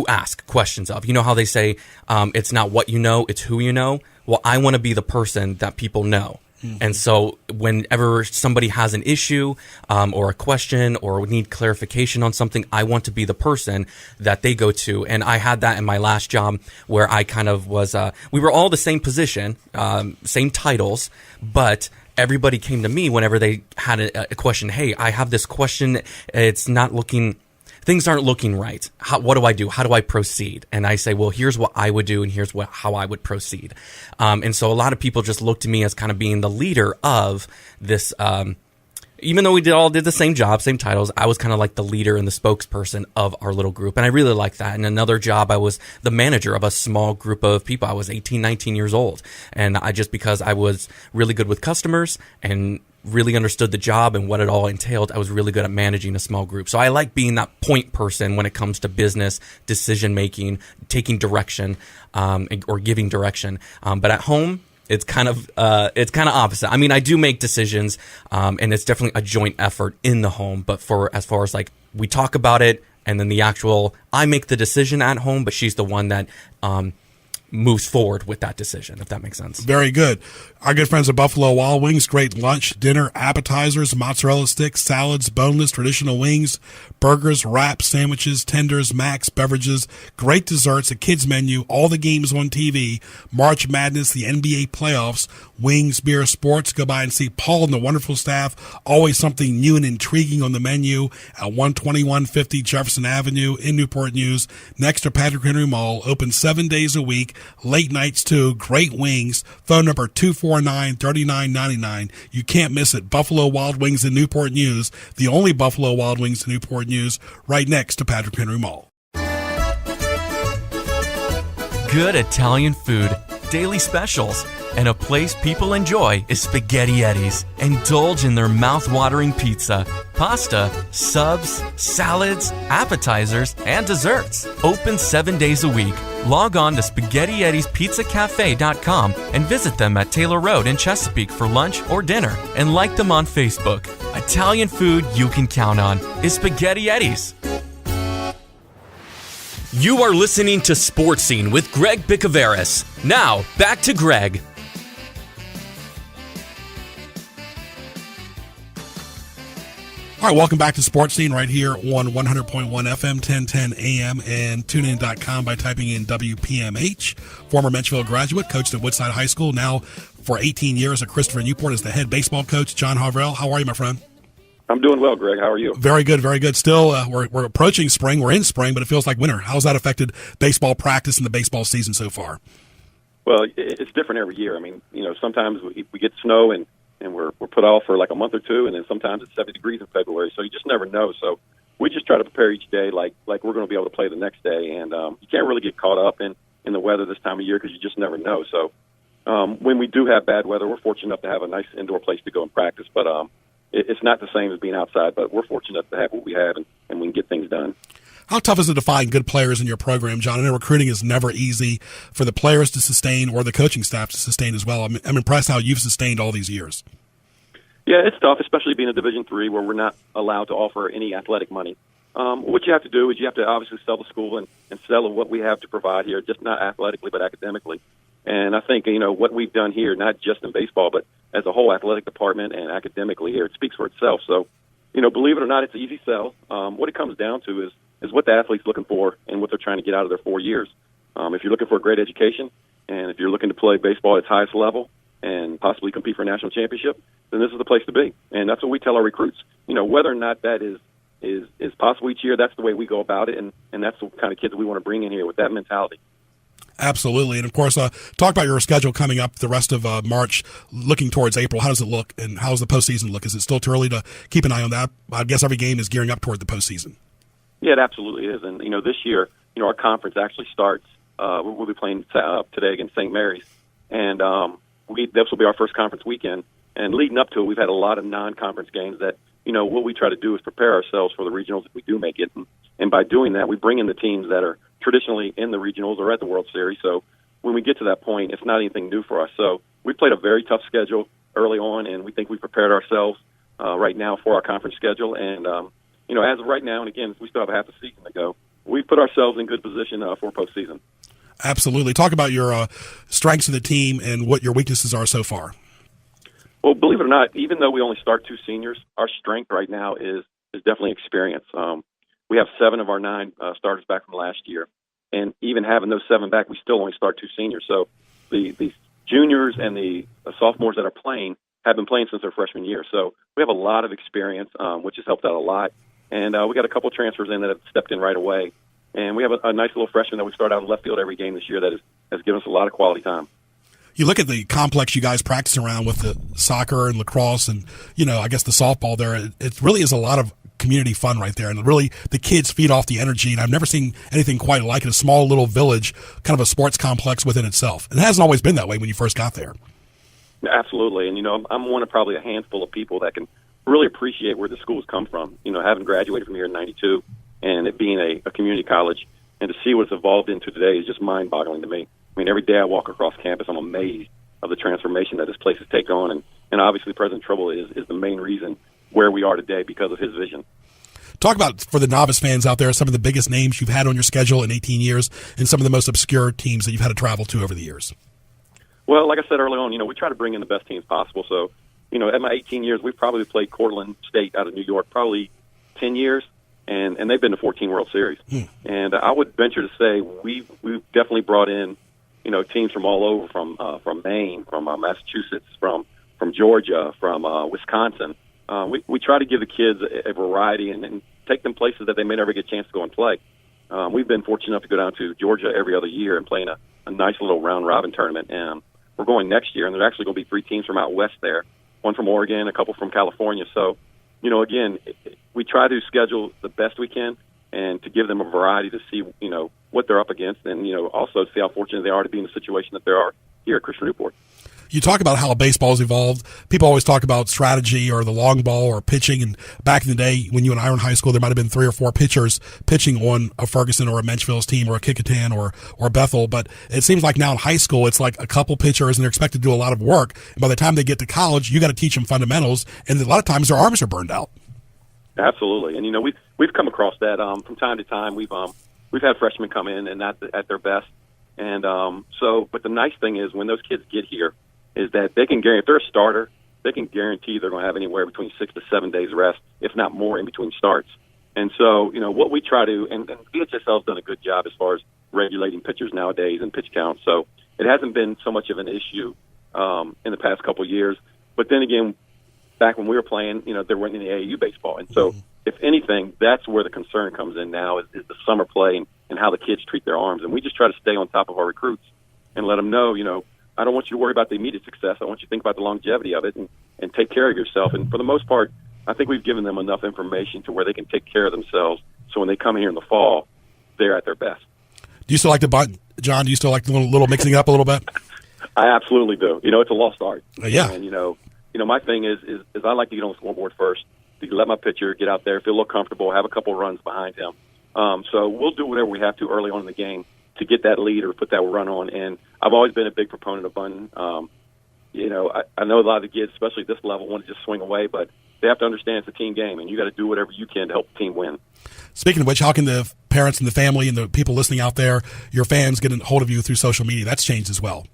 ask questions of. You know how they say it's not what you know, it's who you know? Well, I want to be the person that people know. Mm-hmm. And so whenever somebody has an issue or a question or need clarification on something, I want to be the person that they go to. And I had that in my last job where I kind of was, we were all the same position, same titles, but everybody came to me whenever they had a question. Hey, I have this question. Things aren't looking right. What do I do? How do I proceed? And I say, well, here's what I would do, and here's how I would proceed. And so a lot of people just look to me as kind of being the leader of this. Even though we all did the same job, same titles, I was kind of like the leader and the spokesperson of our little group. And I really liked that. In another job, I was the manager of a small group of people. I was 18, 19 years old. And because I was really good with customers and really understood the job and what it all entailed, I was really good at managing a small group. So I like being that point person when it comes to business, decision making, taking direction, or giving direction. But at home, it's kind of opposite. I mean, I do make decisions, and it's definitely a joint effort in the home. But as far as like we talk about it, and then I make the decision at home, but she's the one that moves forward with that decision, if that makes sense. Very good. Our good friends at Buffalo Wild Wings, great lunch, dinner, appetizers, mozzarella sticks, salads, boneless, traditional wings, burgers, wraps, sandwiches, tenders, macs, beverages, great desserts, a kids menu, all the games on TV, March Madness, the NBA playoffs, wings, beer, sports. Go by and see Paul and the wonderful staff. Always something new and intriguing on the menu at 12150 Jefferson Avenue in Newport News, next to Patrick Henry Mall. Open 7 days a week, late nights too, great wings. Phone number 249-3999. You can't miss it. Buffalo Wild Wings in Newport News, the only Buffalo Wild Wings in Newport News, right next to Patrick Henry Mall. Good Italian food, daily specials, and a place people enjoy is Spaghetti Eddie's. Indulge in their mouth-watering pizza, pasta, subs, salads, appetizers, and desserts. Open 7 days a week. Log on to SpaghettiEddiesPizzaCafe.com and visit them at Taylor Road in Chesapeake for lunch or dinner, and like them on Facebook. Italian food you can count on is Spaghetti Eddie's. You are listening to Sports Scene with Greg Bicouvaris. Now, back to Greg. All right, welcome back to Sports Scene right here on 100.1 FM, 1010 AM, and tunein.com by typing in WPMH. Former Menchville graduate, coached at Woodside High School, now for 18 years at Christopher Newport as the head baseball coach. John Harvell, how are you, my friend? I'm doing well, Greg. How are you? Very good, very good. Still, we're approaching spring. We're in spring, but it feels like winter. How's that affected baseball practice and the baseball season so far? Well, it's different every year. I mean, sometimes we get snow and we're put off for like a month or two, and then sometimes it's 70 degrees in February, so you just never know. So we just try to prepare each day like we're going to be able to play the next day, and you can't really get caught up in the weather this time of year because you just never know. So when we do have bad weather, we're fortunate enough to have a nice indoor place to go and practice, but it's not the same as being outside, but we're fortunate to have what we have, and we can get things done. How tough is it to find good players in your program, John? I know recruiting is never easy for the players to sustain or the coaching staff to sustain as well. I'm impressed how you've sustained all these years. Yeah, it's tough, especially being a Division III where we're not allowed to offer any athletic money. What you have to do is you have to obviously sell the school and sell what we have to provide here, just not athletically but academically. And I think, what we've done here, not just in baseball, but as a whole athletic department and academically here, it speaks for itself. So, believe it or not, it's an easy sell. What it comes down to is what the athlete's looking for and what they're trying to get out of their 4 years. If you're looking for a great education and if you're looking to play baseball at its highest level and possibly compete for a national championship, then this is the place to be. And that's what we tell our recruits. Whether or not that is possible each year, that's the way we go about it, and that's the kind of kids we want to bring in here with that mentality. Absolutely. And, of course, talk about your schedule coming up the rest of March, looking towards April. How does it look, and how does the postseason look? Is it still too early to keep an eye on that? I guess every game is gearing up toward the postseason. Yeah, it absolutely is. And, this year, our conference actually starts. We'll be playing today against St. Mary's. And this will be our first conference weekend. And leading up to it, we've had a lot of non-conference games that, what we try to do is prepare ourselves for the regionals if we do make it. And by doing that, we bring in the teams that are traditionally in the regionals or at the World Series. So when we get to that point, it's not anything new for us. So we played a very tough schedule early on, and we think we prepared ourselves right now for our conference schedule. And, as of right now, and again, we still have half a season to go, we've put ourselves in good position for postseason. Absolutely. Talk about your strengths of the team and what your weaknesses are so far. Well, believe it or not, even though we only start 2 seniors, our strength right now is definitely experience. We have 7 of our 9 starters back from last year. And even having those 7 back, we still only start 2 seniors. So the juniors and the sophomores that are playing have been playing since their freshman year. So we have a lot of experience, which has helped out a lot. And we got a couple transfers in that have stepped in right away. And we have a nice little freshman that we start out in left field every game this year that has given us a lot of quality time. You look at the complex you guys practice around with the soccer and lacrosse and, I guess the softball there. It really is a lot of community fun right there. And really, the kids feed off the energy. And I've never seen anything quite like it. A small little village, kind of a sports complex within itself. And it hasn't always been that way when you first got there. Absolutely. And, I'm one of probably a handful of people that can really appreciate where the school's come from. Having graduated from here in 92 and it being a community college, and to see what it's evolved into today is just mind-boggling to me. I mean, every day I walk across campus, I'm amazed of the transformation that this place has taken on. And obviously President Trouble is the main reason where we are today because of his vision. Talk about, for the novice fans out there, some of the biggest names you've had on your schedule in 18 years and some of the most obscure teams that you've had to travel to over the years. Well, like I said early on, we try to bring in the best teams possible. So, at my 18 years, we've probably played Cortland State out of New York probably 10 years, and they've been to 14 World Series. And I would venture to say we've definitely brought in teams from all over, from Maine, from Massachusetts, from Georgia, from Wisconsin. We try to give the kids a variety and take them places that they may never get a chance to go and play. We've been fortunate enough to go down to Georgia every other year and play in a nice little round-robin tournament. And we're going next year, and there's actually going to be 3 teams from out west there, 1 from Oregon, a couple from California. So, again, we try to schedule the best we can and to give them a variety to see, what they're up against and, also see how fortunate they are to be in the situation that they are here at Christian Newport. You talk about how baseball's evolved. People always talk about strategy or the long ball or pitching. And back in the day, when you and I were in high school, there might have been 3 or 4 pitchers pitching on a Ferguson or a Menchville's team or a Kickingham or Bethel. But it seems like now in high school, it's like a couple pitchers and they're expected to do a lot of work. And by the time they get to college, you got to teach them fundamentals. And a lot of times their arms are burned out. Absolutely. And, we've come across that from time to time. We've had freshmen come in and not at their best. And but the nice thing is when those kids get here, is that they can guarantee, if they're a starter, they can guarantee they're going to have anywhere between 6 to 7 days rest, if not more, in between starts. And so, what we try to, and BHSL has done a good job as far as regulating pitchers nowadays and pitch counts. So it hasn't been so much of an issue in the past couple of years. But then again, back when we were playing, there weren't any AAU baseball. And so, if anything, that's where the concern comes in now is the summer play and how the kids treat their arms. And we just try to stay on top of our recruits and let them know, I don't want you to worry about the immediate success. I want you to think about the longevity of it and take care of yourself. And for the most part, I think we've given them enough information to where they can take care of themselves. So when they come here in the fall, they're at their best. Do you still like John, do you still like the little mixing up a little bit? I absolutely do. It's a lost art. Yeah. And, my thing is I like to get on the scoreboard first. To let my pitcher get out there, feel a little comfortable, have a couple of runs behind him. So we'll do whatever we have to early on in the game to get that lead or put that run on. And I've always been a big proponent of bunting. I know a lot of the kids, especially at this level, want to just swing away, but they have to understand it's a team game, and you got to do whatever you can to help the team win. Speaking of which, how can the parents and the family and the people listening out there, your fans, get a hold of you through social media? That's changed as well.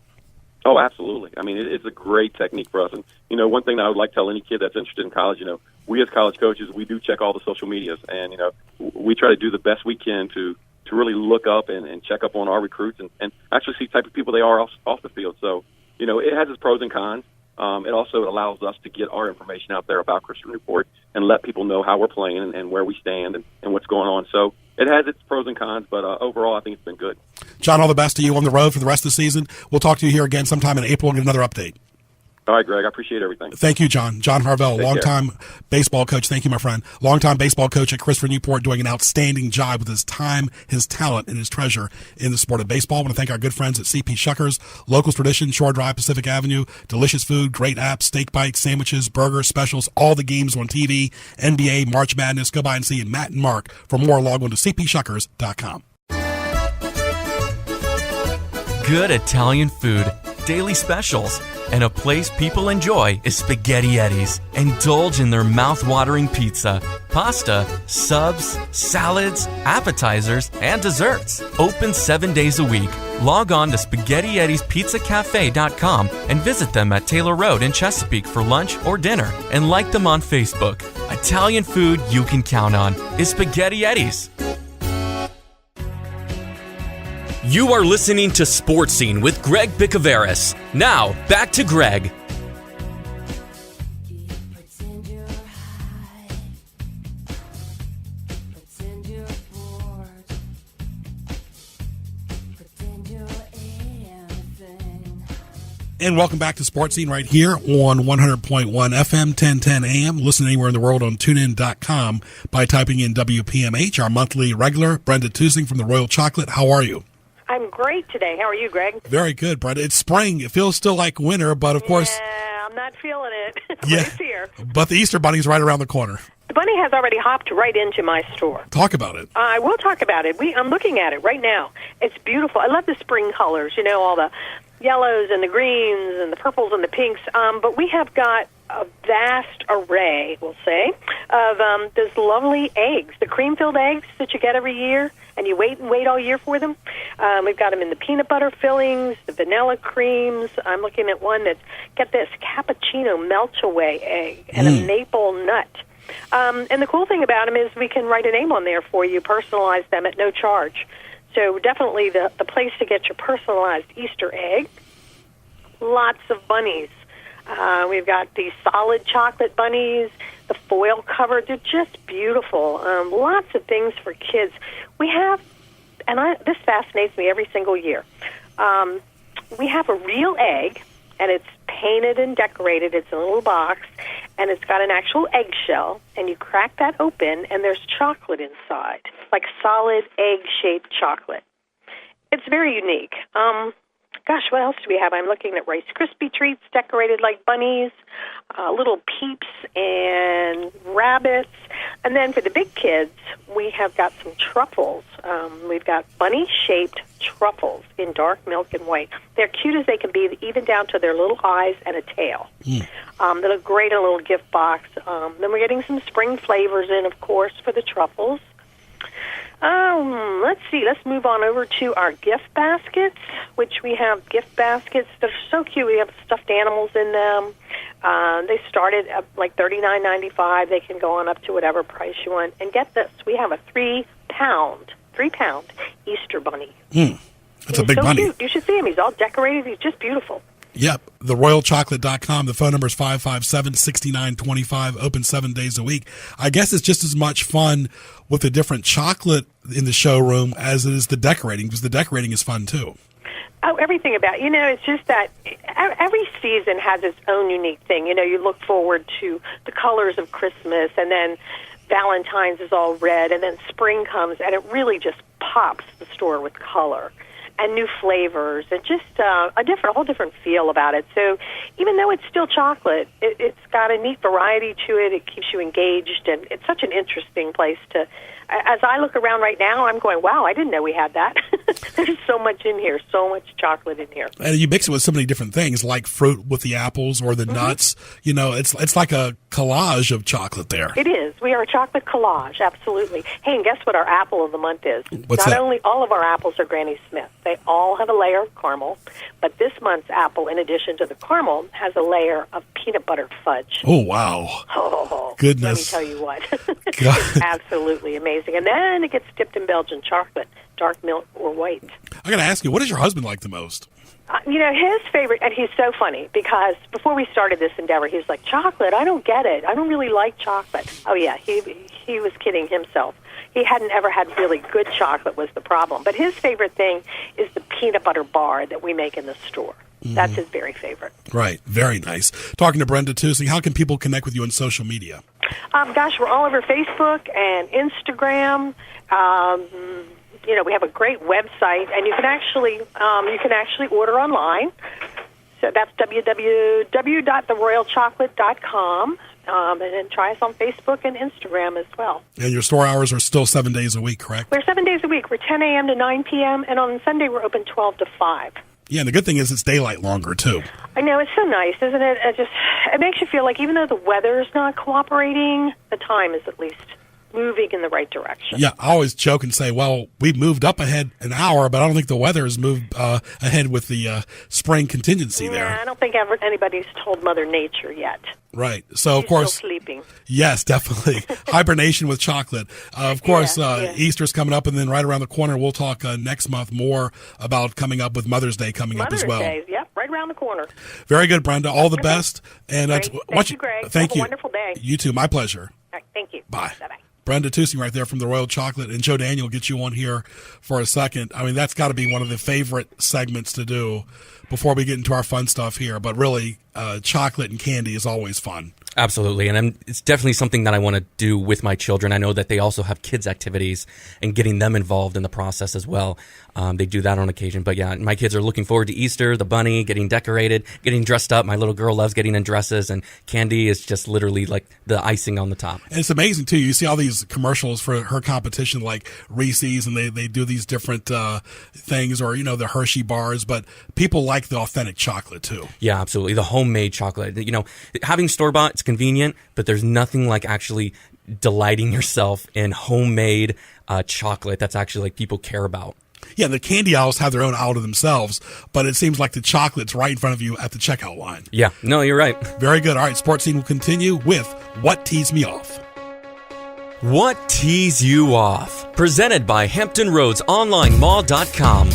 Oh, absolutely. I mean, it's a great technique for us. And, one thing that I would like to tell any kid that's interested in college, we as college coaches, we do check all the social medias. And, we try to do the best we can to really look up and check up on our recruits and actually see the type of people they are off the field. So, it has its pros and cons. It also allows us to get our information out there about Christian Newport and let people know how we're playing and where we stand and what's going on. So it has its pros and cons, but overall I think it's been good. John, all the best to you on the road for the rest of the season. We'll talk to you here again sometime in April and get another update. All right, Greg, I appreciate everything. Thank you, John. John Harvell, longtime baseball coach. Thank you, my friend. Longtime baseball coach at Christopher Newport, doing an outstanding job with his time, his talent, and his treasure in the sport of baseball. I want to thank our good friends at CP Shuckers, Locals Tradition, Shore Drive, Pacific Avenue. Delicious food, great apps, steak bites, sandwiches, burgers, specials, all the games on TV, NBA, March Madness. Go by and see Matt and Mark. For more, log on to cpshuckers.com. Good Italian food, daily specials, and a place people enjoy is Spaghetti Eddie's. Indulge in their mouth-watering pizza, pasta, subs, salads, appetizers, and desserts. Open 7 days a week. Log on to SpaghettiEddiesPizzaCafe.com and visit them at Taylor Road in Chesapeake for lunch or dinner, and like them on Facebook. Italian food you can count on is Spaghetti Eddie's. You are listening to Sports Scene with Greg Bicouvaris. Now, back to Greg. And welcome back to Sports Scene right here on 100.1 FM, 1010 AM. Listen anywhere in the world on tunein.com by typing in WPMH. Our monthly regular, Brenda Tusing from the Royal Chocolate. How are you? I'm great today. How are you, Greg? Very good, Brenda. It's spring. It feels still like winter, but of course... Yeah, I'm not feeling it. Yeah, it's here. But the Easter Bunny's right around the corner. The bunny has already hopped right into my store. Talk about it. I will talk about it. I'm looking at it right now. It's beautiful. I love the spring colors, all the yellows and the greens and the purples and the pinks. But we have got a vast array, we'll say, of those lovely eggs, the cream-filled eggs that you get every year, and you wait all year for them. We've got them in the peanut butter fillings, the vanilla creams. I'm looking at one that's got this cappuccino melt-away egg and a maple nut. And the cool thing about them is we can write a name on there for you, personalize them at no charge. So definitely the place to get your personalized Easter egg. Lots of bunnies. We've got these solid chocolate bunnies, the foil cover. They're just beautiful. Lots of things for kids. We have, this fascinates me every single year. We have a real egg, and it's painted and decorated. It's in a little box, and it's got an actual eggshell, and you crack that open, and there's chocolate inside, like solid egg-shaped chocolate. It's very unique. Gosh, what else do we have? I'm looking at Rice Krispie treats decorated like bunnies, little peeps and rabbits. And then for the big kids, we have got some truffles. We've got bunny-shaped truffles in dark milk and white. They're cute as they can be, even down to their little eyes and a tail. They look great in a little gift box. Then we're getting some spring flavors in, of course, for the truffles. Let's see. Let's move on over to our gift baskets, which we have gift baskets that are so cute. We have stuffed animals in them. They start at like $39.95. They can go on up to whatever price you want. And get this, we have a 3-pound Easter bunny. That's a big bunny. Cute. You should see him. He's all decorated. He's just beautiful. Yep. TheRoyalChocolate.com. The phone number is 557-6925. Open 7 days a week. I guess it's just as much fun with the different chocolate in the showroom as it is the decorating, because the decorating is fun too. Oh, everything about it. It's just that every season has its own unique thing. You look forward to the colors of Christmas, and then Valentine's is all red, and then spring comes, and it really just pops the store with color. and new flavors, and just a whole different feel about it. So even though it's still chocolate, it's got a neat variety to it. It keeps you engaged, and it's such an interesting place to. As I look around right now, I'm going, wow, I didn't know we had that. There's so much in here, so much chocolate in here. And you mix it with so many different things, like fruit with the apples or the nuts. You know, it's like a collage of chocolate there. It is. We are a chocolate collage, absolutely. Hey, and guess what our apple of the month is? What's Not that? only all of our apples are Granny Smith. They all have a layer of caramel, but this month's apple, in addition to the caramel, has a layer of peanut butter fudge. Oh, wow. Oh, Goodness. let me tell you what. Absolutely amazing. And then it gets dipped in Belgian chocolate, dark milk or white. I got to ask you, what does your husband like the most? You know, his favorite, and he's so funny, because before we started this endeavor, he was like, chocolate, I don't get it. I don't really like chocolate. Oh, yeah, he was kidding himself. He hadn't ever had really good chocolate was the problem. But his favorite thing is the peanut butter bar that we make in the store. That's his very favorite. Right. Very nice. Talking to Brenda Tusing, how can people connect with you on social media? Gosh, we're all over Facebook and Instagram. You know, we have a great website, and you can actually order online. So that's www.theroyalchocolate.com. And then try us on Facebook and Instagram as well. And your store hours are still 7 days a week, correct? We're 7 days a week. We're 10 a.m. to 9 p.m., and on Sunday we're open 12 to 5. Yeah, and the good thing is it's daylight longer, too. I know, it's so nice, isn't it? It makes you feel like even though the weather's not cooperating, the time is at least moving in the right direction. Yeah, I always joke and say, well, we've moved up ahead an hour, but I don't think the weather has moved ahead with the spring contingency there. Yeah, I don't think anybody's told Mother Nature yet. Right. So, of course, still sleeping. Yes, definitely. Hibernation with chocolate. Of course, Easter's coming up, and then right around the corner, we'll talk next month more about coming up with Mother's Day coming up as well. Mother's Day, yep, right around the corner. Very good, Brenda. All the best. And Thank you, Greg. Thank Have you. a wonderful day. You too. My pleasure. All right, thank you. Bye. Bye-bye. Brenda Tusing right there from the Royal Chocolate. And Joe Daniel, get you on here for a second. I mean, that's got to be one of the favorite segments to do before we get into our fun stuff here. But really, chocolate and candy is always fun. Absolutely, and it's definitely something that I want to do with my children. I know that they also have kids' activities and getting them involved in the process as well. They do that on occasion. But yeah, my kids are looking forward to Easter, the bunny, getting decorated, getting dressed up. My little girl loves getting in dresses, and candy is just literally like the icing on the top. And it's amazing, too. You see all these commercials for her competition, like Reese's, and they do these different things, or, you know, the Hershey bars. But people like the authentic chocolate, too. Yeah, absolutely. The homemade chocolate. You know, having store-bought, it's convenient, but there's nothing like actually delighting yourself in homemade chocolate that's actually like people care about. Yeah, the candy aisles have their own aisle to themselves, but it seems like the chocolate's right in front of you at the checkout line. Yeah, no, you're right. Very good. All right, Sports Scene will continue with What Teased Me Off. What Tees You Off? Presented by HamptonRoadsOnlineMall.com.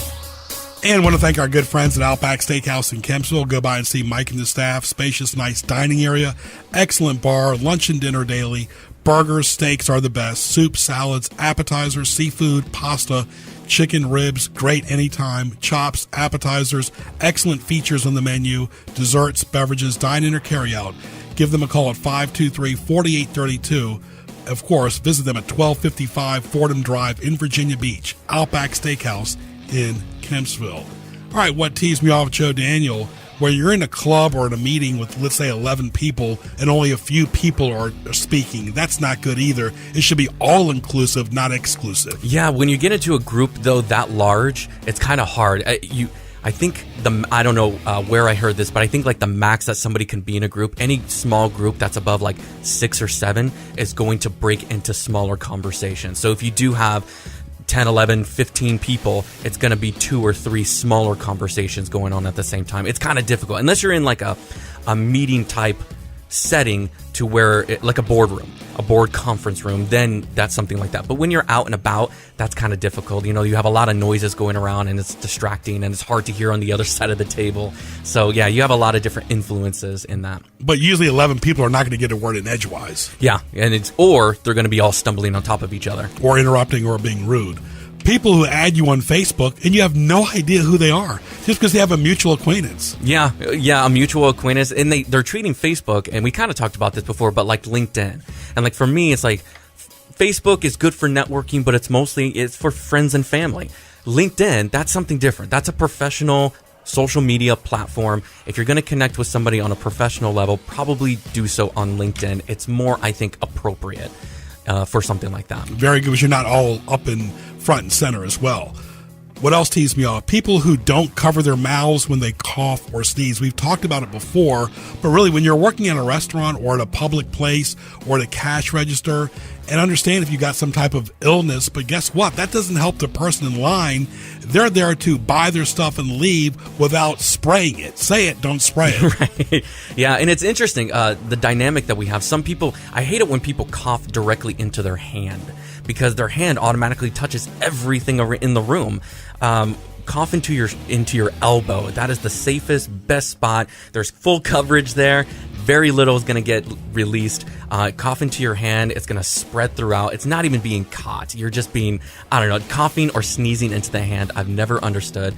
And want to thank our good friends at Outback Steakhouse in Kempsville. Go by and see Mike and the staff. Spacious, nice dining area. Excellent bar. Lunch and dinner daily. Burgers, steaks are the best. Soup, salads, appetizers, seafood, pasta, chicken ribs. Great anytime. Chops, appetizers. Excellent features on the menu. Desserts, beverages, dine-in or carry-out. Give them a call at 523-4832. Of course, visit them at 1255 Fordham Drive in Virginia Beach. Outback Steakhouse in Kempsville. All right, what teased me off, Joe Daniel, where you're in a club or in a meeting with, let's say, 11 people and only a few people are speaking. That's not good either. It should be all-inclusive, not exclusive. Yeah, when you get into a group, though, that large, it's kind of hard. I think I don't know where I heard this, but I think like the max that somebody can be in a group, any small group that's above like 6 or 7 is going to break into smaller conversations. So if you do have 10, 11, 15 people, it's going to be 2 or 3 smaller conversations going on at the same time. It's kind of difficult unless you're in like a meeting type setting to where like a boardroom, a board conference room, then that's something like that. But when you're out and about, that's kind of difficult. You know, you have a lot of noises going around and it's distracting and it's hard to hear on the other side of the table. So yeah, you have a lot of different influences in that. But usually 11 people are not going to get a word in edgewise. Yeah, and or they're going to be all stumbling on top of each other. Or interrupting or being rude. People who add you on Facebook and you have no idea who they are just because they have a mutual acquaintance. Yeah, a mutual acquaintance. And they're treating Facebook, and we kind of talked about this before, but like LinkedIn. And like for me, it's like Facebook is good for networking, but it's for friends and family. LinkedIn, that's something different. That's a professional social media platform. If you're going to connect with somebody on a professional level, probably do so on LinkedIn. It's more, I think, appropriate for something like that. Very good, because you're not all up in front and center as well. What else teased me off? People who don't cover their mouths when they cough or sneeze. We've talked about it before, but really when you're working at a restaurant or at a public place or at a cash register, and understand if you got some type of illness, but guess what? That doesn't help the person in line. They're there to buy their stuff and leave without spraying it. Say it, don't spray it. Right. Yeah, and it's interesting, the dynamic that we have. Some people, I hate it when people cough directly into their hand, because their hand automatically touches everything in the room. Cough into your elbow. That is the safest, best spot. There's full coverage there. Very little is going to get released. Cough into your hand. It's going to spread throughout. It's not even being caught. You're just being, coughing or sneezing into the hand. I've never understood.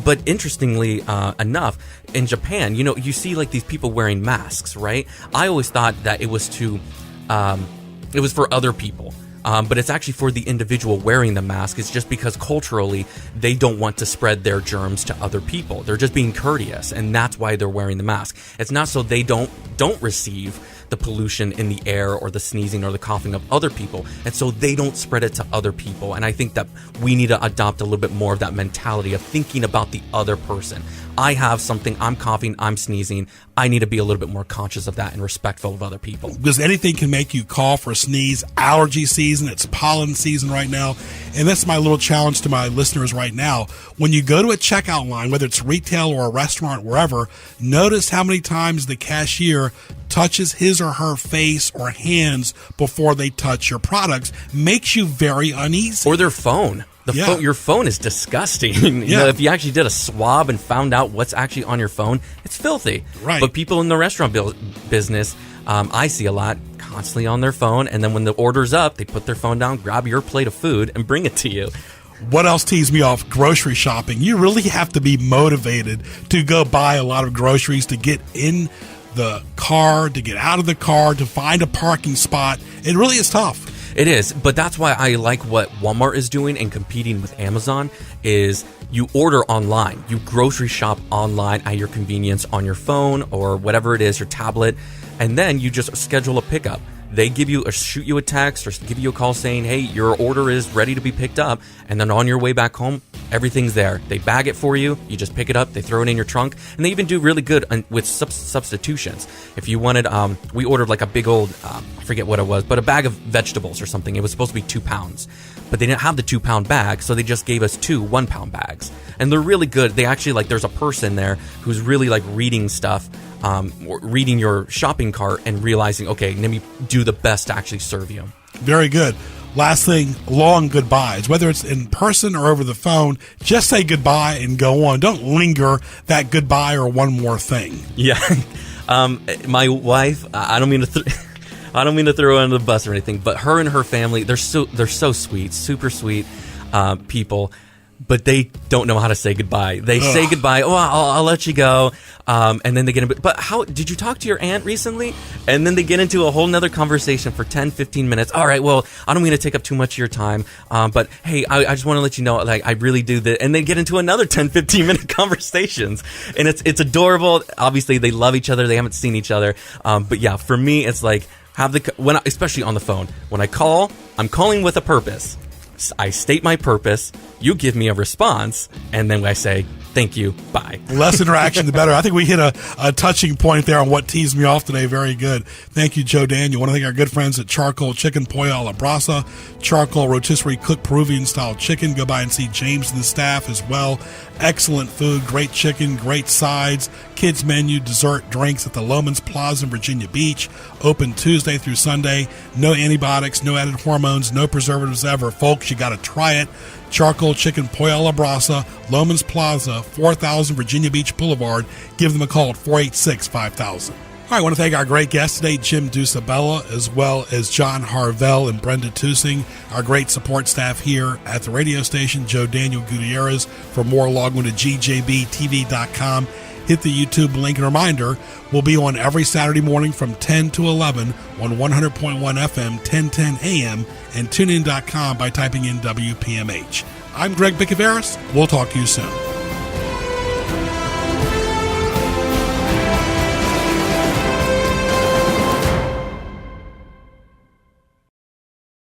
But interestingly enough, in Japan, you see like these people wearing masks, right? I always thought that it was it was for other people. But it's actually for the individual wearing the mask. It's just because culturally they don't want to spread their germs to other people. They're just being courteous, and that's why they're wearing the mask. It's not so they don't receive the pollution in the air or the sneezing or the coughing of other people, and so they don't spread it to other people. And I think that we need to adopt a little bit more of that mentality of thinking about the other person. I have something, I'm coughing, I'm sneezing. I need to be a little bit more conscious of that and respectful of other people. Because anything can make you cough or sneeze. Allergy season, it's pollen season right now. And that's my little challenge to my listeners right now. When you go to a checkout line, whether it's retail or a restaurant, wherever, notice how many times the cashier touches his or her face or hands before they touch your products. Makes you very uneasy. Or their phone. Your phone is disgusting. If you actually did a swab and found out what's actually on your phone, it's filthy. Right. But people in the restaurant business, I see a lot constantly on their phone, and then when the order's up, they put their phone down, grab your plate of food, and bring it to you. What else teased me off? Grocery shopping. You really have to be motivated to go buy a lot of groceries, to get in the car, to get out of the car, to find a parking spot. It really is tough. It is, but that's why I like what Walmart is doing and competing with Amazon is you order online. You grocery shop online at your convenience on your phone or whatever it is, your tablet, and then you just schedule a pickup. They shoot you a text or give you a call saying, hey, your order is ready to be picked up. And then on your way back home, everything's there. They bag it for you. You just pick it up. They throw it in your trunk. And they even do really good with substitutions. If you wanted, we ordered like a big old, I forget what it was, but a bag of vegetables or something. It was supposed to be 2 pounds. But they didn't have the 2 pound bag, so they just gave us 2 1 pound bags. And they're really good. They actually, there's a person there who's really reading stuff, reading your shopping cart and realizing, okay, let me do the best to actually serve you. Very good. Last thing, long goodbyes. Whether it's in person or over the phone, just say goodbye and go on. Don't linger that goodbye or one more thing. Yeah. My wife, I don't mean to throw her under the bus or anything, but her and her family, they're so sweet, super sweet people. But they don't know how to say goodbye. They say goodbye. Oh, I'll let you go. And then they get a bit. But how did you talk to your aunt recently? And then they get into a whole nother conversation for 10, 15 minutes. All right, well, I don't mean to take up too much of your time. But hey, I just want to let you know, I really do this. And they get into another 10, 15 minute conversations. And it's adorable. Obviously, they love each other. They haven't seen each other. But yeah, for me, it's especially on the phone. When I call, I'm calling with a purpose. I state my purpose, you give me a response, and then I say, thank you, bye. The less interaction, the better. I think we hit a touching point there on what teased me off today. Very good. Thank you, Joe Daniel. I want to thank our good friends at Charcoal Chicken Pollo a la Brasa, Charcoal Rotisserie Cooked Peruvian-style chicken. Go by and see James and the staff as well. Excellent food, great chicken, great sides, kids menu, dessert, drinks at the Loman's Plaza in Virginia Beach. Open Tuesday through Sunday. No antibiotics, no added hormones, no preservatives ever. Folks, you got to try it. Charcoal Chicken Pollo a la Brasa, Loman's Plaza, 4000 Virginia Beach Boulevard. Give them a call at 486-5000. All right, I want to thank our great guests today, Jim Ducibella, as well as John Harvell and Brenda Tusing, our great support staff here at the radio station, Joe Daniel Gutierrez. For more, log on to gjbtv.com. Hit the YouTube link. And reminder, we'll be on every Saturday morning from 10 to 11 on 100.1 FM, 1010 AM, and tunein.com by typing in WPMH. I'm Greg Bicouvaris. We'll talk to you soon.